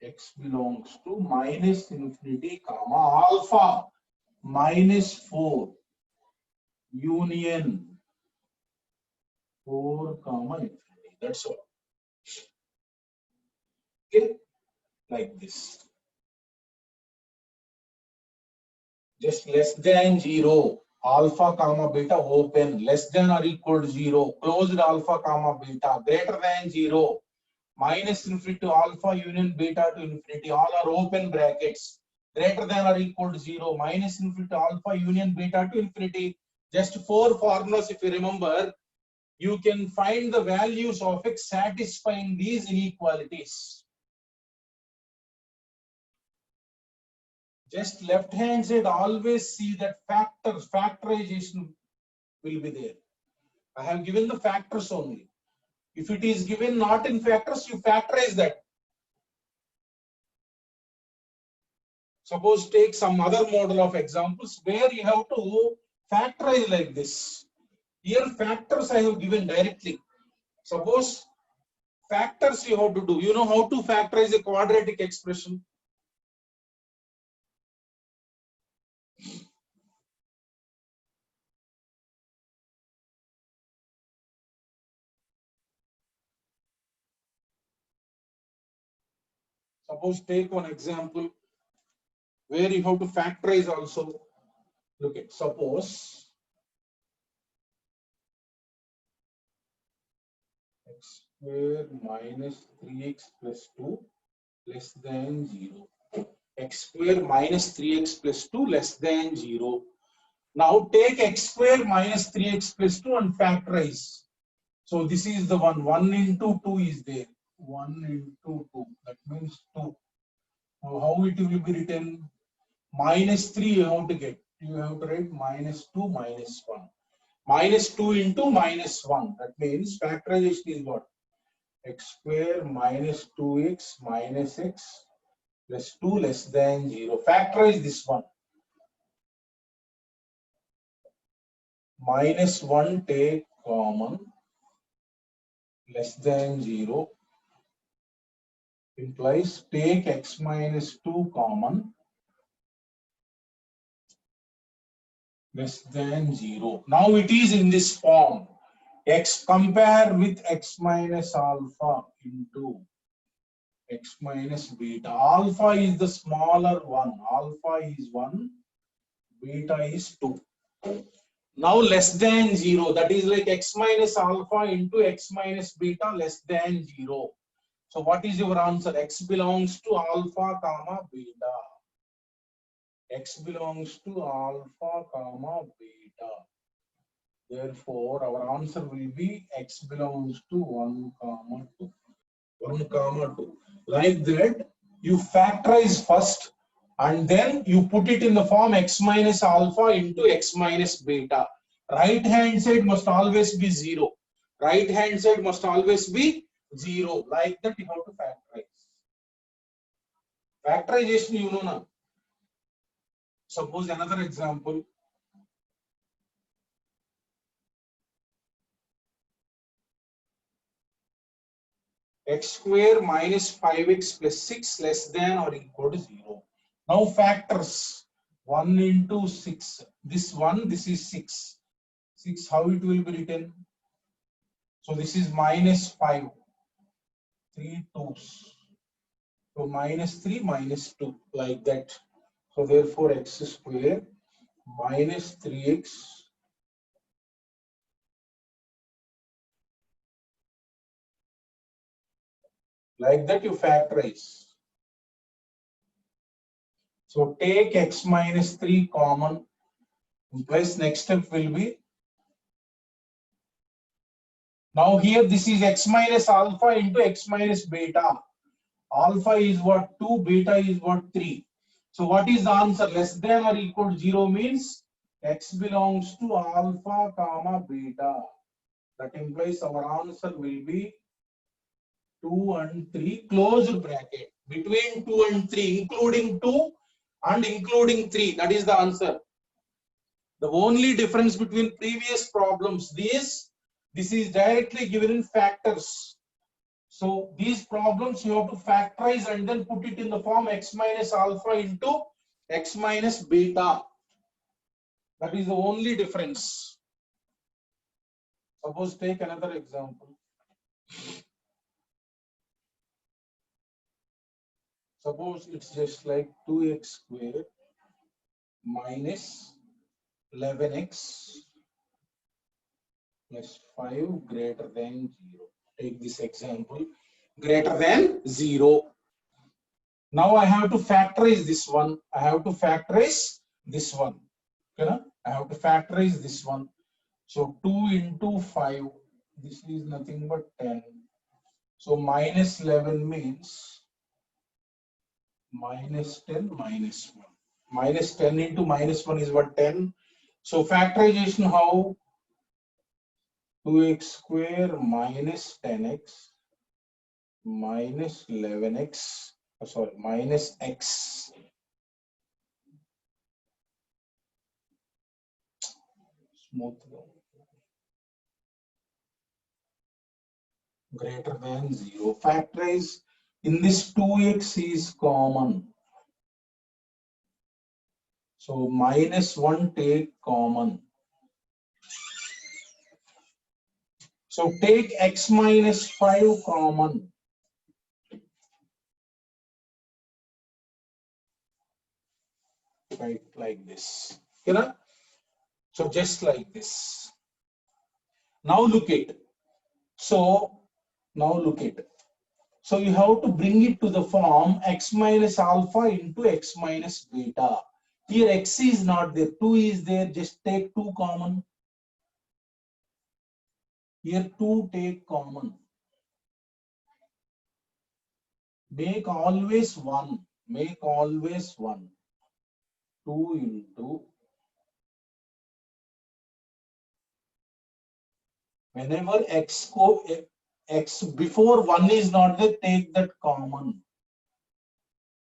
X belongs to minus infinity, comma, alpha minus 4 union 4, comma, infinity. That's all. Okay, like this. Just less than 0, alpha comma beta open, less than or equal to 0, closed alpha comma beta, greater than 0, minus infinity to alpha union beta to infinity, all are open brackets, greater than or equal to 0, minus infinity to alpha union beta to infinity. Just 4 formulas, if you remember, you can find the values of X satisfying these inequalities. Just left hand side, always see that factorization will be there. I have given the factors only. If it is given not in factors, you factorize that. Suppose take some other model of examples where you have to factorize like this. Here factors I have given directly. Suppose factors you have to do. You know how to factorize a quadratic expression? Suppose take one example where you have to factorize also. Look at, suppose x square minus 3x plus 2 less than 0. X square minus 3x plus 2 less than 0. Now take x square minus 3x plus 2 and factorize. So this is the one. 1 into 2 is there. 1 into 2. That means 2. Now how it will be written? Minus 3 you have to get. You have to write minus 2 minus 1. Minus 2 into minus 1. That means factorization is what? X square minus 2x minus x plus 2 less than 0. Factorize this one. Minus 1 take common, less than 0 implies take x minus 2 common, less than 0. Now it is in this form. X compare with x minus alpha into x minus beta. Alpha is the smaller one. Alpha is 1. Beta is 2. Now less than 0. That is like x minus alpha into x minus beta less than 0. So what is your answer? X belongs to alpha comma beta. X belongs to alpha comma beta. Therefore, our answer will be x belongs to 1 comma 2. 1 comma 2. Like that, you factorize first and then you put it in the form x minus alpha into x minus beta. Right hand side must always be 0. Right hand side must always be 0. Like that, you have to factorize. Factorization, you know now. Suppose another example. X square minus 5x plus 6 less than or equal to 0. Now factors. 1 into 6. This 1, this is 6. 6, how it will be written? So this is minus 5. 3 2s. So minus 3 minus 2, like that. So therefore x square minus 3x like that you factorize. So take x minus 3 common, plus next step will be, now here this is x minus alpha into x minus beta. Alpha is what? 2, beta is what? 3. So what is the answer? Less than or equal to 0 means x belongs to alpha comma beta. That implies our answer will be 2 and 3 closed bracket. Between 2 and 3, including 2 and including 3. That is the answer. The only difference between previous problems, this is directly given in factors. So these problems you have to factorize and then put it in the form x minus alpha into x minus beta. That is the only difference. Suppose take another example. Suppose it's just like 2x square minus 11x plus 5 greater than 0. Take this example, greater than 0. Now I have to factorize this one. I have to factorize this one. Okay, I have to factorize this one. So 2 into 5, this is nothing but 10. So minus 11 means minus 10 minus 1. Minus 10 into minus 1 is what? 10. So factorization how? 2x square minus 10x minus 11x, sorry, minus x. Smooth down. Greater than 0. Factorize. In this 2x is common. So minus 1 take common. So take x minus 5 common. Right, like this. You know? So just like this. Now look at. So now look at. So you have to bring it to the form x minus alpha into x minus beta. Here x is not there, 2 is there, just take 2 common. Here 2 take common. Make always 1. Make always 1. 2 into. Whenever x before 1 is not there, take that common.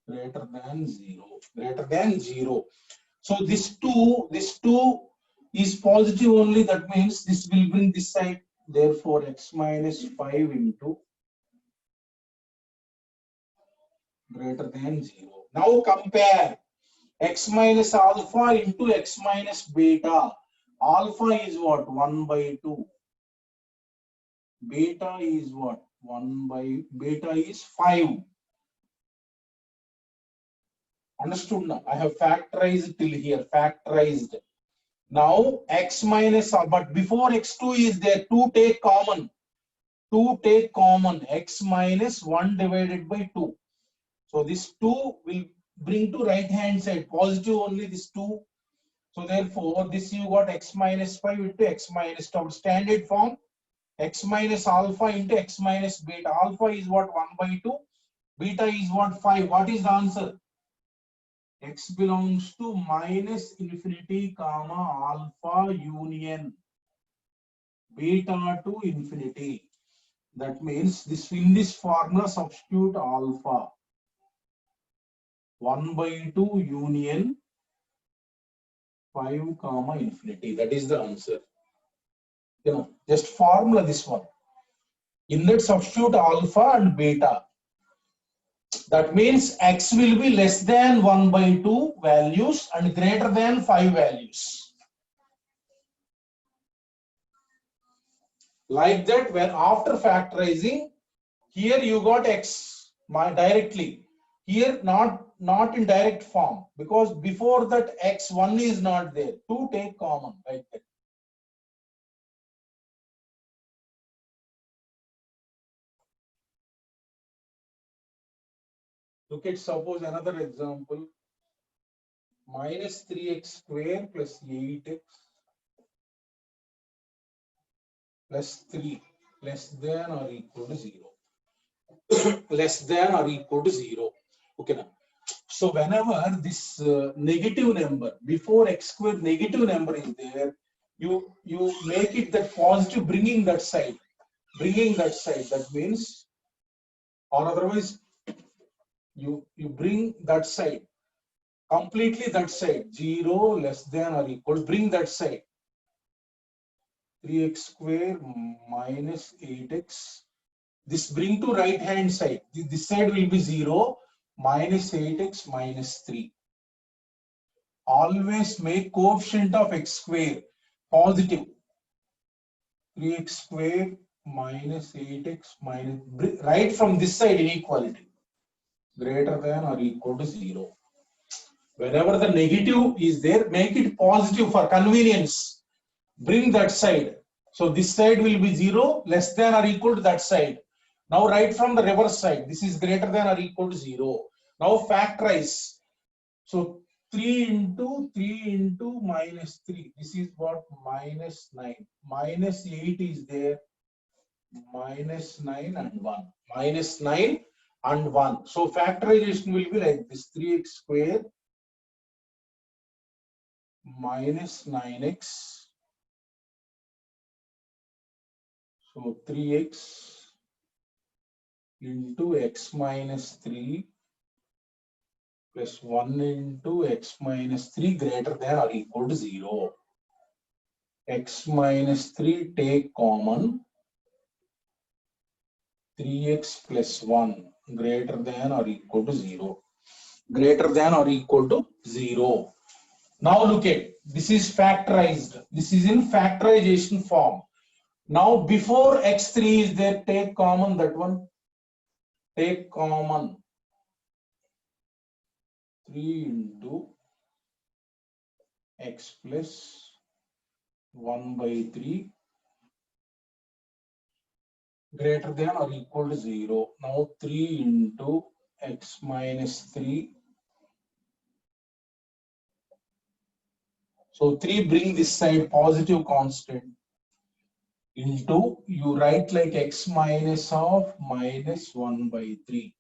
Greater than 0. Greater than 0. So this 2 is positive only. That means this will bring this side. Therefore, x minus 5 into greater than 0. Now compare x minus alpha into x minus beta. Alpha is what? 1 by 2. Beta is what? 1 by, beta is 5. Understood now? I have factorized till here. Factorized. Now x minus, but before x2 is there, 2 take common. 2 take common. X minus 1 divided by 2. So this 2 will bring to right hand side. Positive only this 2. So therefore this you got x minus 5 into x minus 2. Standard form, x minus alpha into x minus beta. Alpha is what? 1 by 2. Beta is what? 5. What is the answer? X belongs to minus infinity comma alpha union beta to infinity. That means this, in this formula substitute alpha 1 by 2 union 5 comma infinity. That is the answer. You know, just formula this one. In that substitute alpha and beta. That means x will be less than 1 by 2 values and greater than 5 values. Like that, when after factorizing, here you got x directly. Here not in direct form, because before that x1 is not there. 2 take common, like that. Look at, suppose another example. Minus 3x square plus 8x plus 3 less than or equal to 0. Less than or equal to 0. Okay now. So whenever this negative number before x square negative number is there, you make it that positive, bringing that side. That means, or otherwise you bring that side completely, that side 0 less than or equal, bring that side 3x square minus 8x. This bring to right hand side. This side will be 0 minus 8x minus 3. Always make coefficient of x square positive. 3x square minus 8x minus, right from this side inequality, greater than or equal to 0. Whenever the negative is there, make it positive for convenience. Bring that side. So this side will be 0 less than or equal to that side. Now right from the reverse side, this is greater than or equal to 0. Now factorize. So 3 into minus 3. This is what? Minus 9. Minus 8 is there. Minus 9 and 1. Minus 9 and 1. So factorization will be like this. 3x square minus 9x. So 3x into x minus 3 plus 1 into x minus 3 greater than or equal to 0. X minus 3 take common. 3x plus 1 greater than or equal to 0. Greater than or equal to 0. Now look at, this is factorized. This is in factorization form. Now before x3 is there, take common that one. Take common 3 into x plus 1 by 3 greater than or equal to 0. Now 3 into x minus 3. So 3 bring this side positive constant into, you write like x minus of minus 1 by 3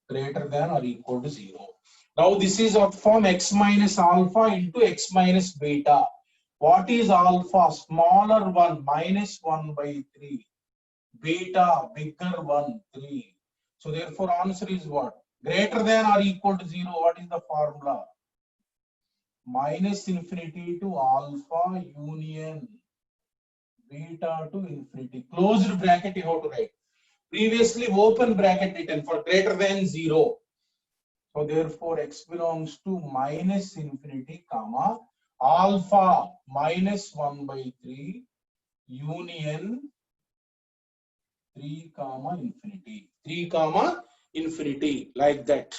greater than or equal to 0. Now this is of form x minus alpha into x minus beta. What is alpha? Smaller one, minus 1 by 3. Beta, bigger one, 3. So therefore answer is what? Greater than or equal to 0. What is the formula? Minus infinity to alpha union beta to infinity. Closed bracket you have to write. Previously open bracket written for greater than 0. So therefore x belongs to minus infinity comma alpha minus 1 by 3 union 3 comma infinity. 3 comma infinity, like that.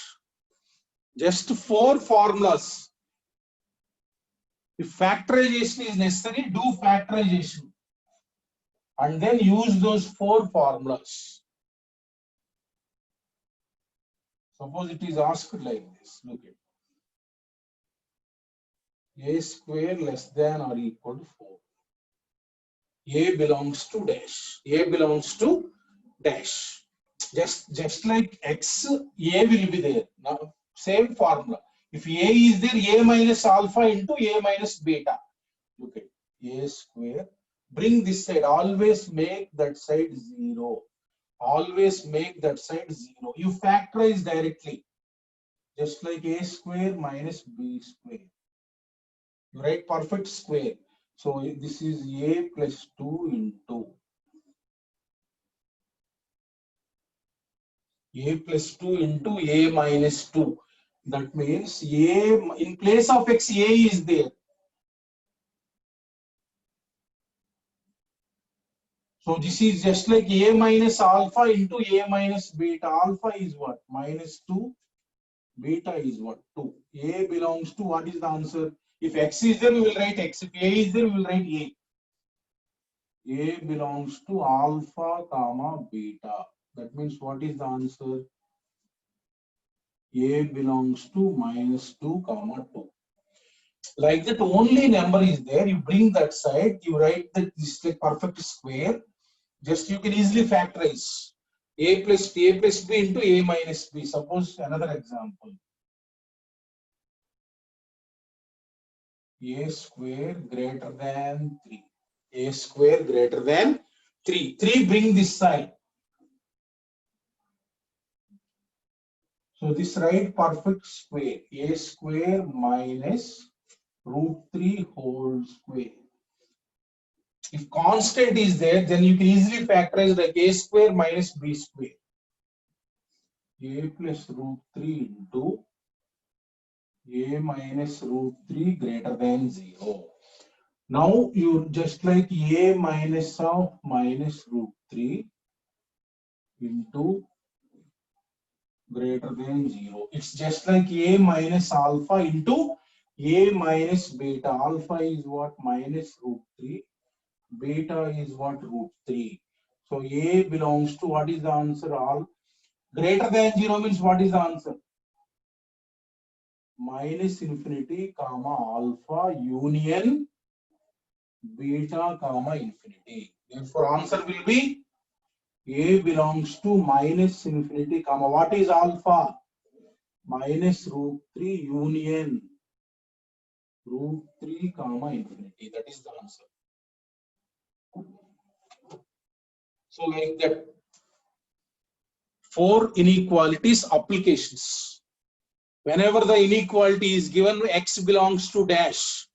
Just 4 formulas. If factorization is necessary, do factorization and then use those 4 formulas. Suppose it is asked like this. Look at a square less than or equal to 4. A belongs to dash. A belongs to dash. Just like x, A will be there. Now same formula. If A is there, A minus alpha into A minus beta. Look at A square. Bring this side. Always make that side 0. Always make that side 0. You factorize directly. Just like A square minus B square. You write perfect square. So this is A plus 2 into A plus 2 into A minus 2. That means A, in place of X, A is there. So this is just like A minus alpha into A minus beta. Alpha is what? Minus 2. Beta is what? 2. A belongs to, what is the answer? If X is there, we will write X. If A is there, we will write A. A belongs to alpha comma beta. That means what is the answer? A belongs to minus 2 comma 2. Like that, only number is there. You bring that side, you write that this is like perfect square. Just you can easily factorize A plus B into A minus B. Suppose another example. A square greater than 3. A square greater than 3. 3 bring this side. So this right perfect square. A square minus root 3 whole square. If constant is there, then you can easily factorize like A square minus B square. A plus root 3 into A minus root 3 greater than 0. Now you just like A minus of minus root 3 into greater than 0. It's just like A minus alpha into A minus beta. Alpha is what? Minus root 3. Beta is what? Root 3. So A belongs to, what is the answer? All greater than 0 means what is the answer? Minus infinity comma alpha union beta comma infinity. Therefore answer will be A belongs to minus infinity comma, what is alpha? Minus root 3 union root 3 comma infinity. That is the answer. So like that, 4 inequalities applications. Whenever the inequality is given x belongs to dash,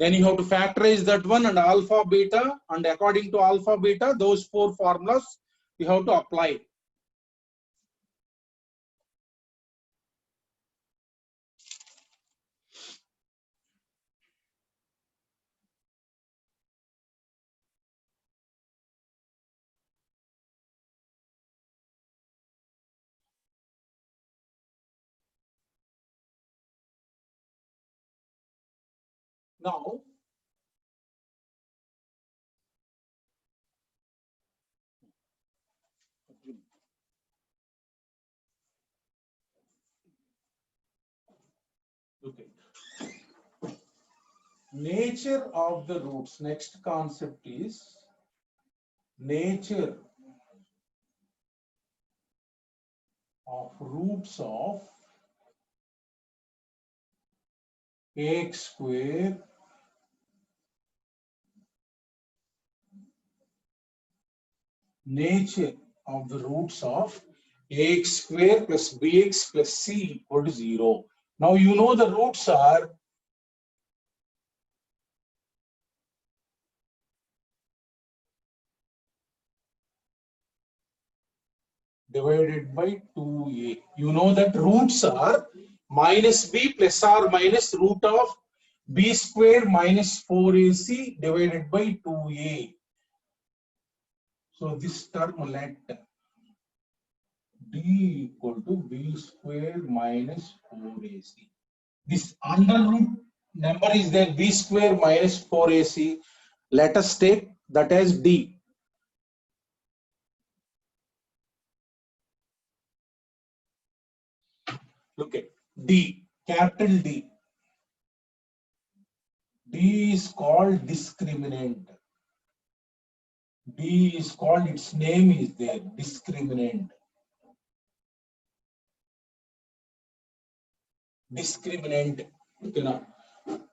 then you have to factorize that one and alpha beta, and according to alpha beta, those 4 formulas you have to apply. Now, okay. Nature of the roots. Next concept is nature of roots of x square nature of the roots of ax square plus bx plus c equal to 0. Now you know the roots are divided by 2a. You know that roots are minus b plus or minus root of b square minus 4ac divided by 2a. So this term let d equal to b square minus 4ac. This under root number is there, b square minus 4ac. Let us take that as d. Look at d, capital D. D is called discriminant. D is called, its name is there, discriminant. Discriminant. Okay, now.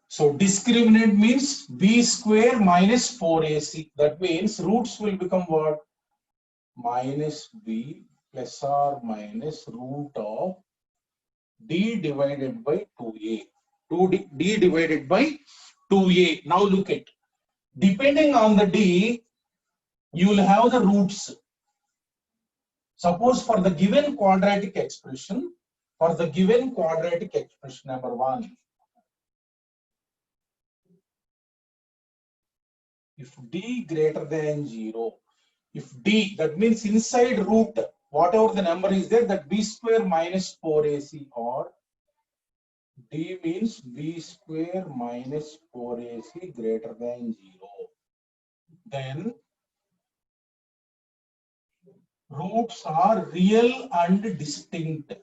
So discriminant means b square minus 4ac. That means roots will become what? Minus b plus or minus root of d divided by 2a. 2d divided by 2a. Now look at, depending on the d, you will have the roots. Suppose for the given quadratic expression, number 1, if d greater than 0, if d, that means inside root, whatever the number is there, that b square minus 4ac, or d means b square minus 4ac greater than 0, then roots are real and distinct.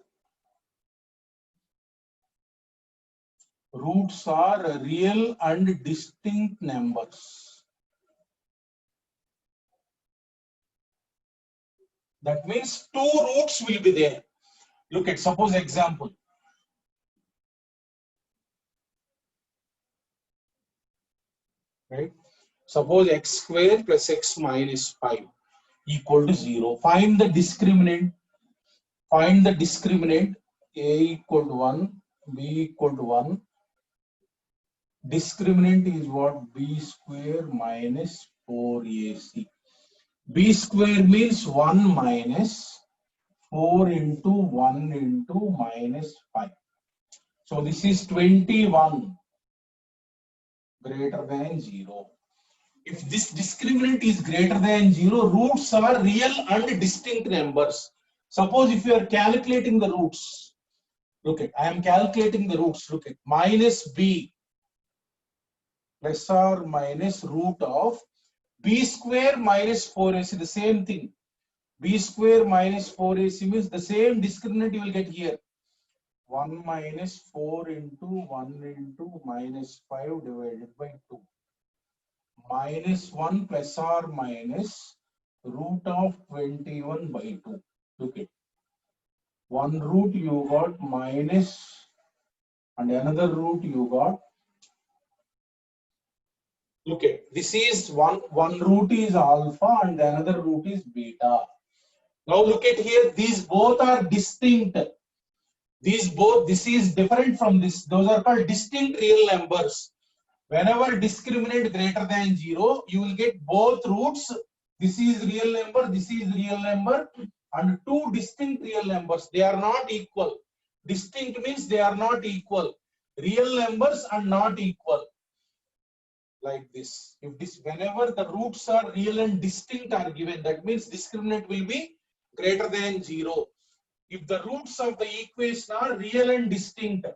Roots are real and distinct numbers. That means 2 roots will be there. Look at, suppose example. Right? Suppose x square plus x minus 5 equal to 0. Find the discriminant. Find the discriminant. A equal to 1, b equal to 1. Discriminant is what? B square minus 4ac. B square means 1 minus 4 into 1 into minus 5. So this is 21 greater than 0. If this discriminant is greater than 0, roots are real and distinct numbers. Suppose if you are calculating the roots, look at, I am calculating the roots, look at, minus b plus or minus root of b square minus 4ac, the same thing. B square minus 4ac means the same discriminant you will get here. 1 minus 4 into 1 into minus 5 divided by 2. Minus 1 plus or minus root of 21 by 2. Look at, one root you got minus and another root you got. Look at, this is one root is alpha and another root is beta. Now look at here, these both are distinct. This is different from this. Those are called distinct real numbers. Whenever discriminant greater than 0, you will get both roots. This is real number, this is real number, and 2 distinct real numbers. They are not equal. Distinct means they are not equal. Real numbers are not equal. Like this. If this, whenever the roots are real and distinct are given, that means discriminant will be greater than 0. If the roots of the equation are real and distinct,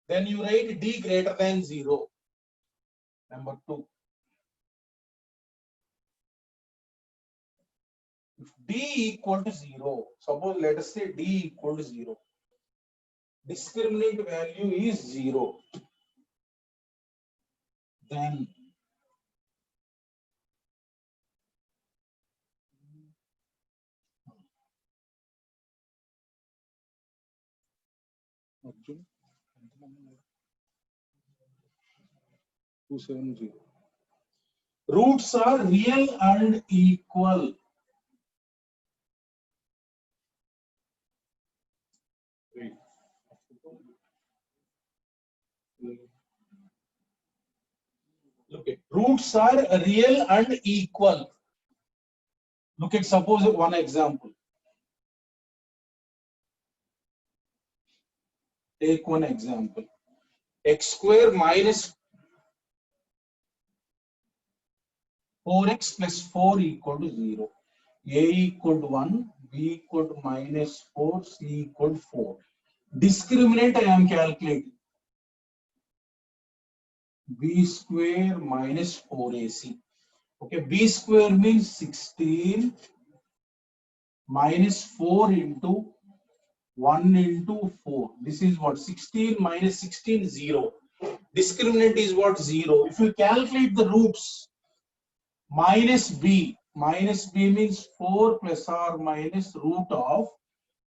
then you write d greater than 0. Number 2. If d equal to 0, suppose let us say d equal to 0. Discriminant value is 0. Then Arjun 270. Roots are real and equal. Look at, roots are real and equal. Look at, suppose one example. Take one example. X square minus 4x plus 4 equal to 0. A equal to 1, B equal to minus 4, C equal to 4. Discriminant I am calculating. B square minus 4ac. Okay, B square means 16 minus 4 into 1 into 4. This is what? 16 minus 16, 0. Discriminant is what? 0. If you calculate the roots, minus b means 4 plus or minus root of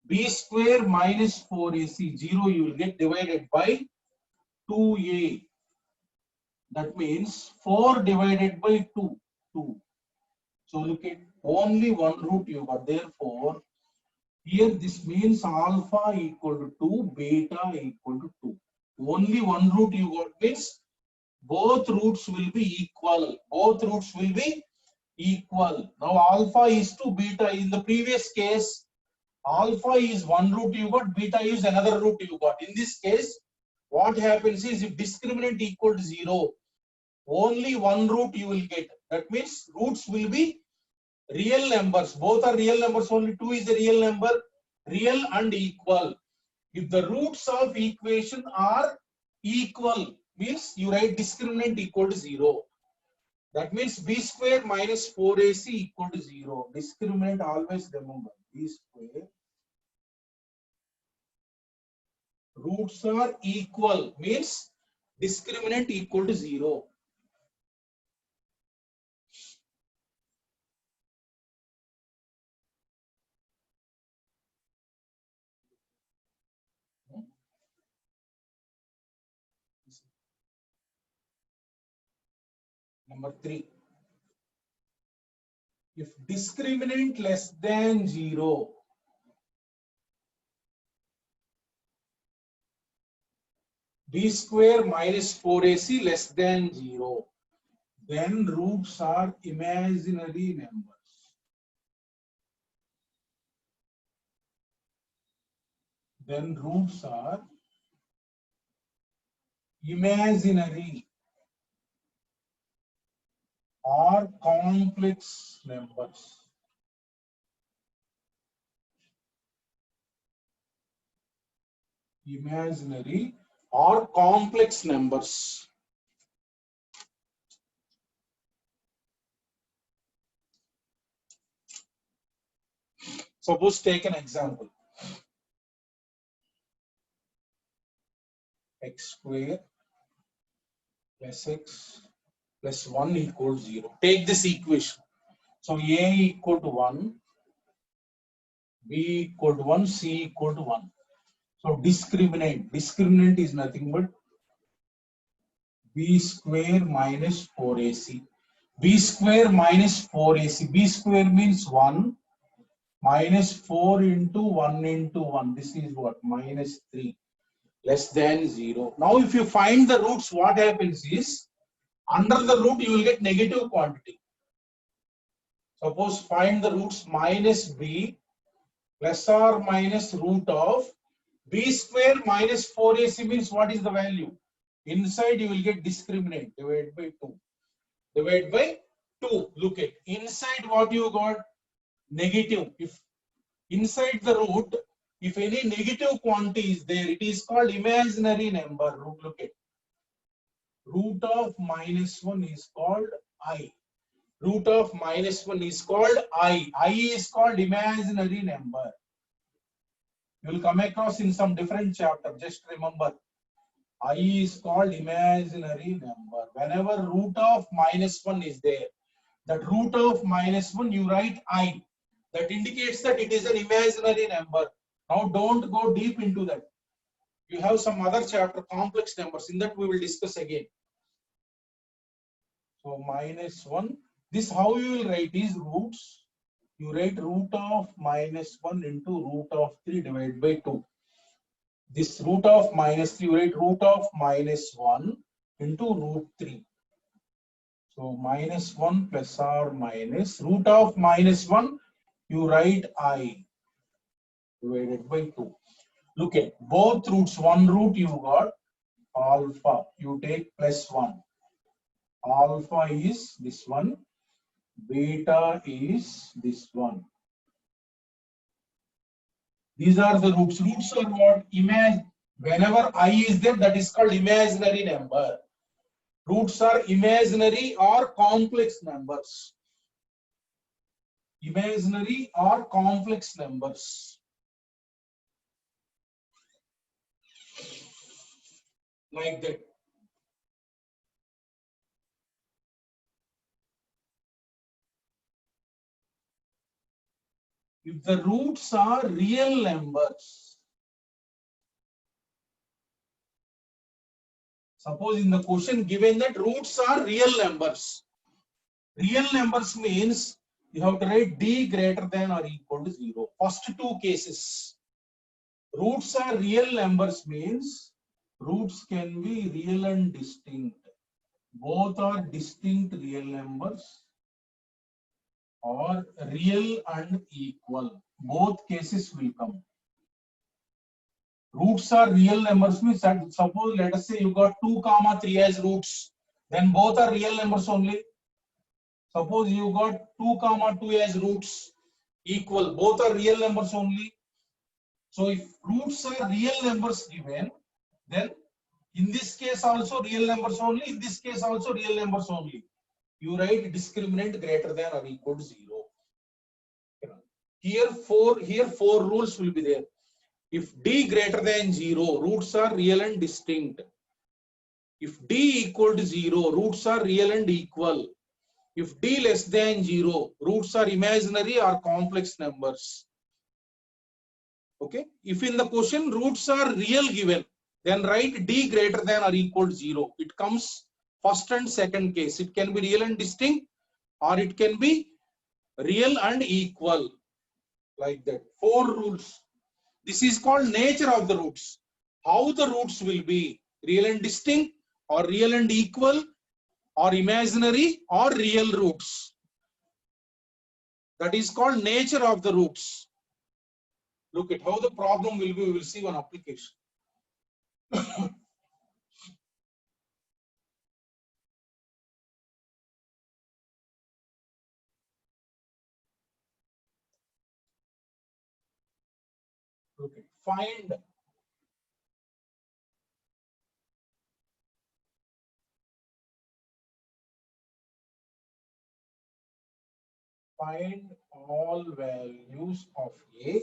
b square minus 4ac. 0 you will get divided by 2a. That means 4 divided by 2, 2. So look at, only one root you got. Therefore, here this means alpha equal to 2, beta equal to 2. Only one root you got means both roots will be equal. Both roots will be equal. Now alpha is to beta. In the previous case, Alpha is one root you got, beta is another root you got. In this case, what happens is if discriminant equal to 0, only one root you will get. That means roots will be real numbers. Both are real numbers, only 2 is a real number, real and equal. If the roots of equation are equal, means you write discriminant equal to 0. That means b square minus 4ac equal to 0. Discriminant always remember b square. Roots are equal means discriminant equal to 0. Number 3. If discriminant less than 0, b square minus 4ac less than 0, then roots are imaginary numbers. Then roots are imaginary or complex numbers. Imaginary or complex numbers. Suppose take an example. X square plus x plus 1 equals 0. Take this equation. So a equal to 1, b equal to 1, c equal to 1. So discriminant. Discriminant is nothing but b square minus 4ac. B square minus 4ac. B square means 1 minus 4 into 1 into 1. This is what? Minus 3 less than 0. Now if you find the roots, what happens is under the root you will get negative quantity. Suppose find the roots minus b plus or minus root of b square minus 4ac means what is the value? Inside you will get discriminant divided by 2. Divided by 2. Look at inside what you got? Negative. If inside the root, if any negative quantity is there, it is called imaginary number. Look at root of minus 1 is called I. Root of minus 1 is called I. I is called imaginary number. You will come across in some different chapter. Just remember, I is called imaginary number. Whenever root of minus 1 is there, that root of minus 1 you write I. That indicates that it is an imaginary number. Now don't go deep into that. You have some other chapter, complex numbers. In that we will discuss again. So minus 1. This how you will write is roots. You write root of minus 1 into root of 3 divided by 2. This root of minus 3, you write root of minus 1 into root 3. So minus 1 plus or minus root of minus 1, you write I divided by 2. Look at both roots. One root you got alpha. You take plus 1. Alpha is this one. Beta is this one. These are the roots. Roots are what? Whenever I is there, that is called imaginary number. Roots are imaginary or complex numbers. Imaginary or complex numbers. Like that. If the roots are real numbers, suppose in the question given that roots are real numbers. Real numbers means you have to write d greater than or equal to 0. First two cases. Roots are real numbers means roots can be real and distinct. Both are distinct real numbers or real and equal. both cases will come. Roots are real numbers means that suppose let us say you got 2, 3 as roots, then both are real numbers only. Suppose you got 2, 2 as roots equal, both are real numbers only. So if roots are real numbers given, then in this case also real numbers only, in this case also real numbers only. You write discriminant greater than or equal to 0. Here four rules will be there. If d greater than 0, roots are real and distinct. If d equal to 0, roots are real and equal. If d less than 0, roots are imaginary or complex numbers. Okay. If in the question roots are real given, then write d greater than or equal to 0. It comes first and second case. It can be real and distinct, or it can be real and equal. Like that. 4 rules. This is called nature of the roots. How the roots will be real and distinct, or real and equal, or imaginary, or real roots. That is called nature of the roots. Look at how the problem will be. We will see one application. Okay. Find all values of A.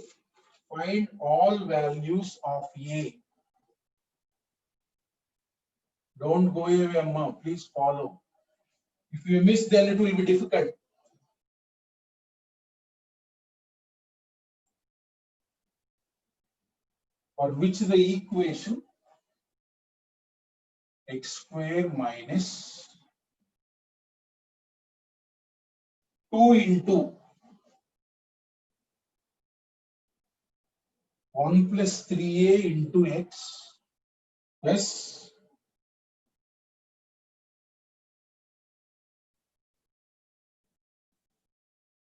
Find all values of A. Don't go away, Amma. Please follow. If you miss, then it will be difficult. For which the equation x square minus 2 into 1 plus 3a into x plus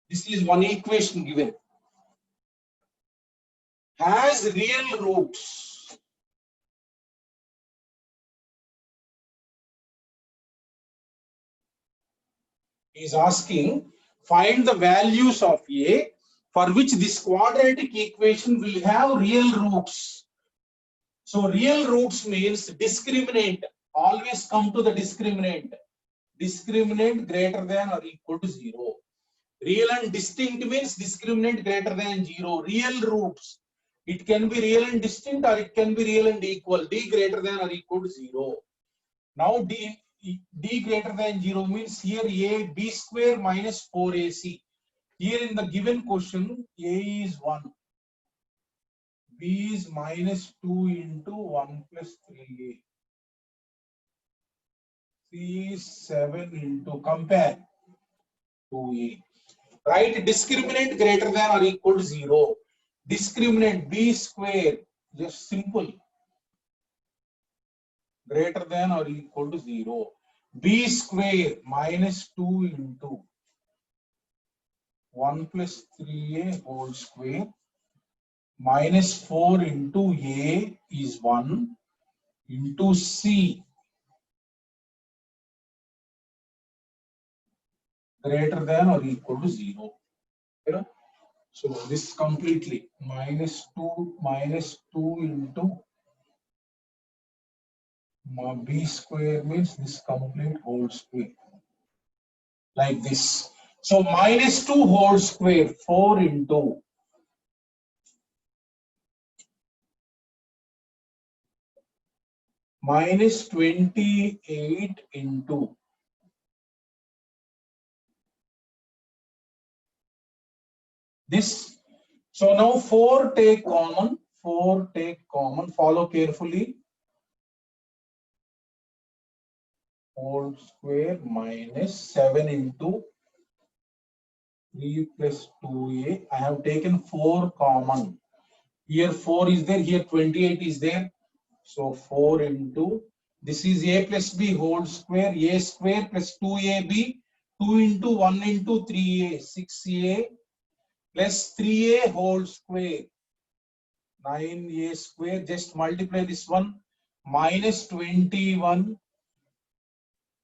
this is one equation given, has real roots. He is asking, find the values of A for which this quadratic equation will have real roots. So real roots means discriminant. Always come to the discriminant. Discriminant greater than or equal to 0. Real and distinct means discriminant greater than 0. Real roots. It can be real and distinct, or it can be real and equal. D greater than or equal to 0. Now D greater than 0 means here A B square minus 4AC. Here in the given question, A is 1. B is minus 2 into 1 plus 3A. C is 7 into, compare 2A. Write discriminant greater than or equal to 0. Discriminant B square, just simple, greater than or equal to 0. B square minus 2 into 1 plus 3A whole square minus 4 into A is 1 into C greater than or equal to 0. Okay? So this completely minus 2 into B square means this complete whole square, like this. So minus 2 whole square, 4 into minus 28 into this. So now 4 take common, follow carefully. Whole square minus 7 into 3 plus 2A. I have taken 4 common. Here 4 is there, here 28 is there. So 4 into, this is A plus B whole square, A square plus 2AB, 2 into 1 into 3A, 6A plus 3a whole square, 9a square, just multiply this one, minus 21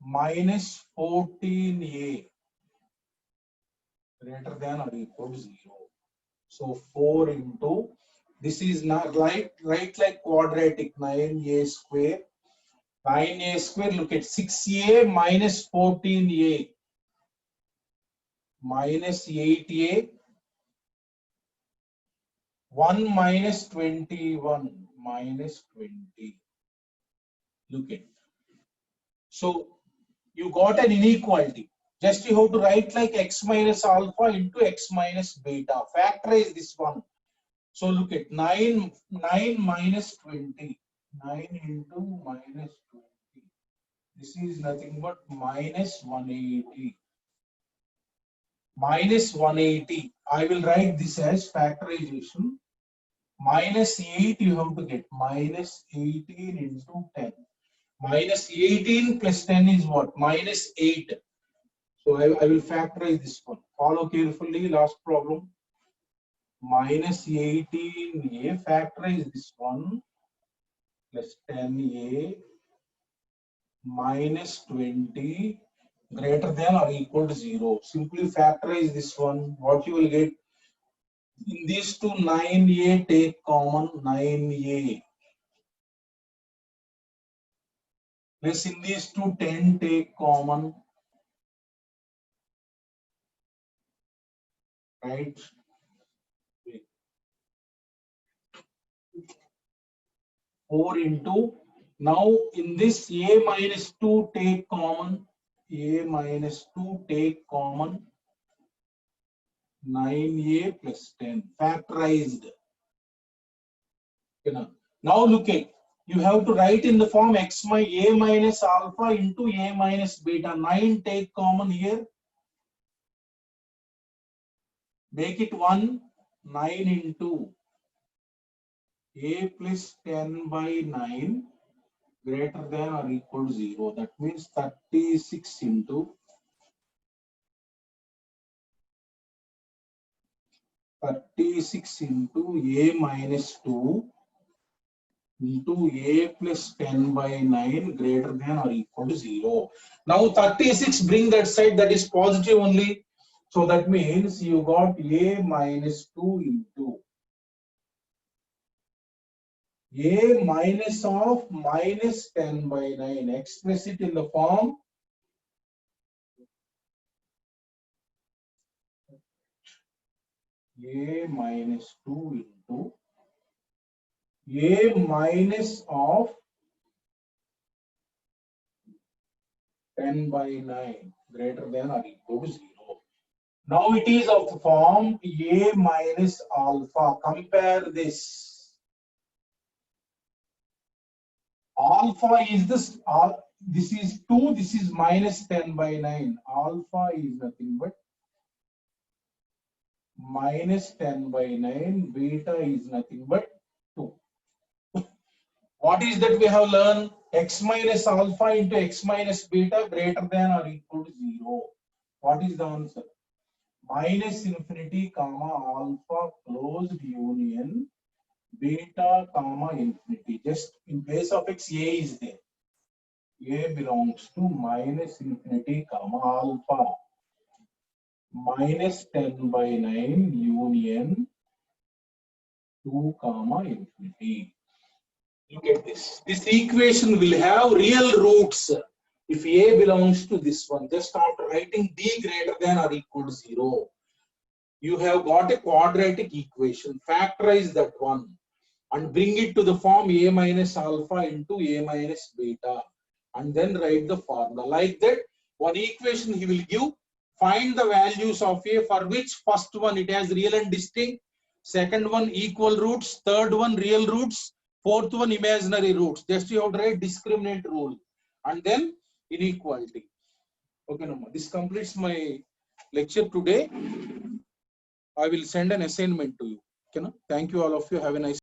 minus 14a greater than or equal to 0. So 4 into, this is not right like quadratic, 9a square. 9a square, look at 6a minus 14a minus 8a, 1 minus 21 minus 20. Look at. So you got an inequality. Just you have to write like x minus alpha into x minus beta. Factorize this one. So look at 9 minus 20. 9 into minus 20. This is nothing but minus 180. Minus 180. I will write this as factorization. Minus 8 you have to get. Minus 18 into 10. Minus 18 plus 10 is what? Minus 8. So I will factorize this one. Follow carefully. Last problem. Minus 18a. Factorize this one. Plus 10a. Minus 20 greater than or equal to 0. Simply factorize this one. What you will get? In these two, 9a take common, 9a. Plus in these two, 10 take common. Right? 4 into, now in this a minus 2 take common, a minus 2 take common, 9a plus 10 factorized. Now look at, you have to write in the form x a minus alpha into a minus beta. 9 take common here, make it 1, 9 into a plus 10 by 9 greater than or equal to 0. That means 36 into 36 into a minus 2 into a plus 10 by 9 greater than or equal to 0. Now 36 bring that side, that is positive only. So that means you got a minus 2 into a minus of minus 10 by 9. Express it in the form a minus 2 into a minus of 10 by 9 greater than or equal to 0. Now it is of the form a minus alpha. Compare this. Alpha is this, this is 2, this is minus 10 by 9. Alpha is nothing but minus 10 by 9. Beta is nothing but 2. What is that we have learned? X minus alpha into x minus beta greater than or equal to 0. What is the answer? Minus infinity comma alpha closed union beta comma infinity. Just in place of x, a is there. A belongs to minus infinity comma alpha minus 10 by 9 union 2 comma infinity. Look at this. This equation will have real roots if a belongs to this one. Just after writing b greater than or equal to 0, you have got a quadratic equation. Factorize that one and bring it to the form a minus alpha into a minus beta, and then write the formula. Like that, one equation he will give. Find the values of a for which first one it has real and distinct, second one equal roots, third one real roots, fourth one imaginary roots. Just you have to write discriminant rule and then inequality. Okay, Nama. This completes my lecture today. I will send an assignment to you. Okay, no? Thank you all of you. Have a nice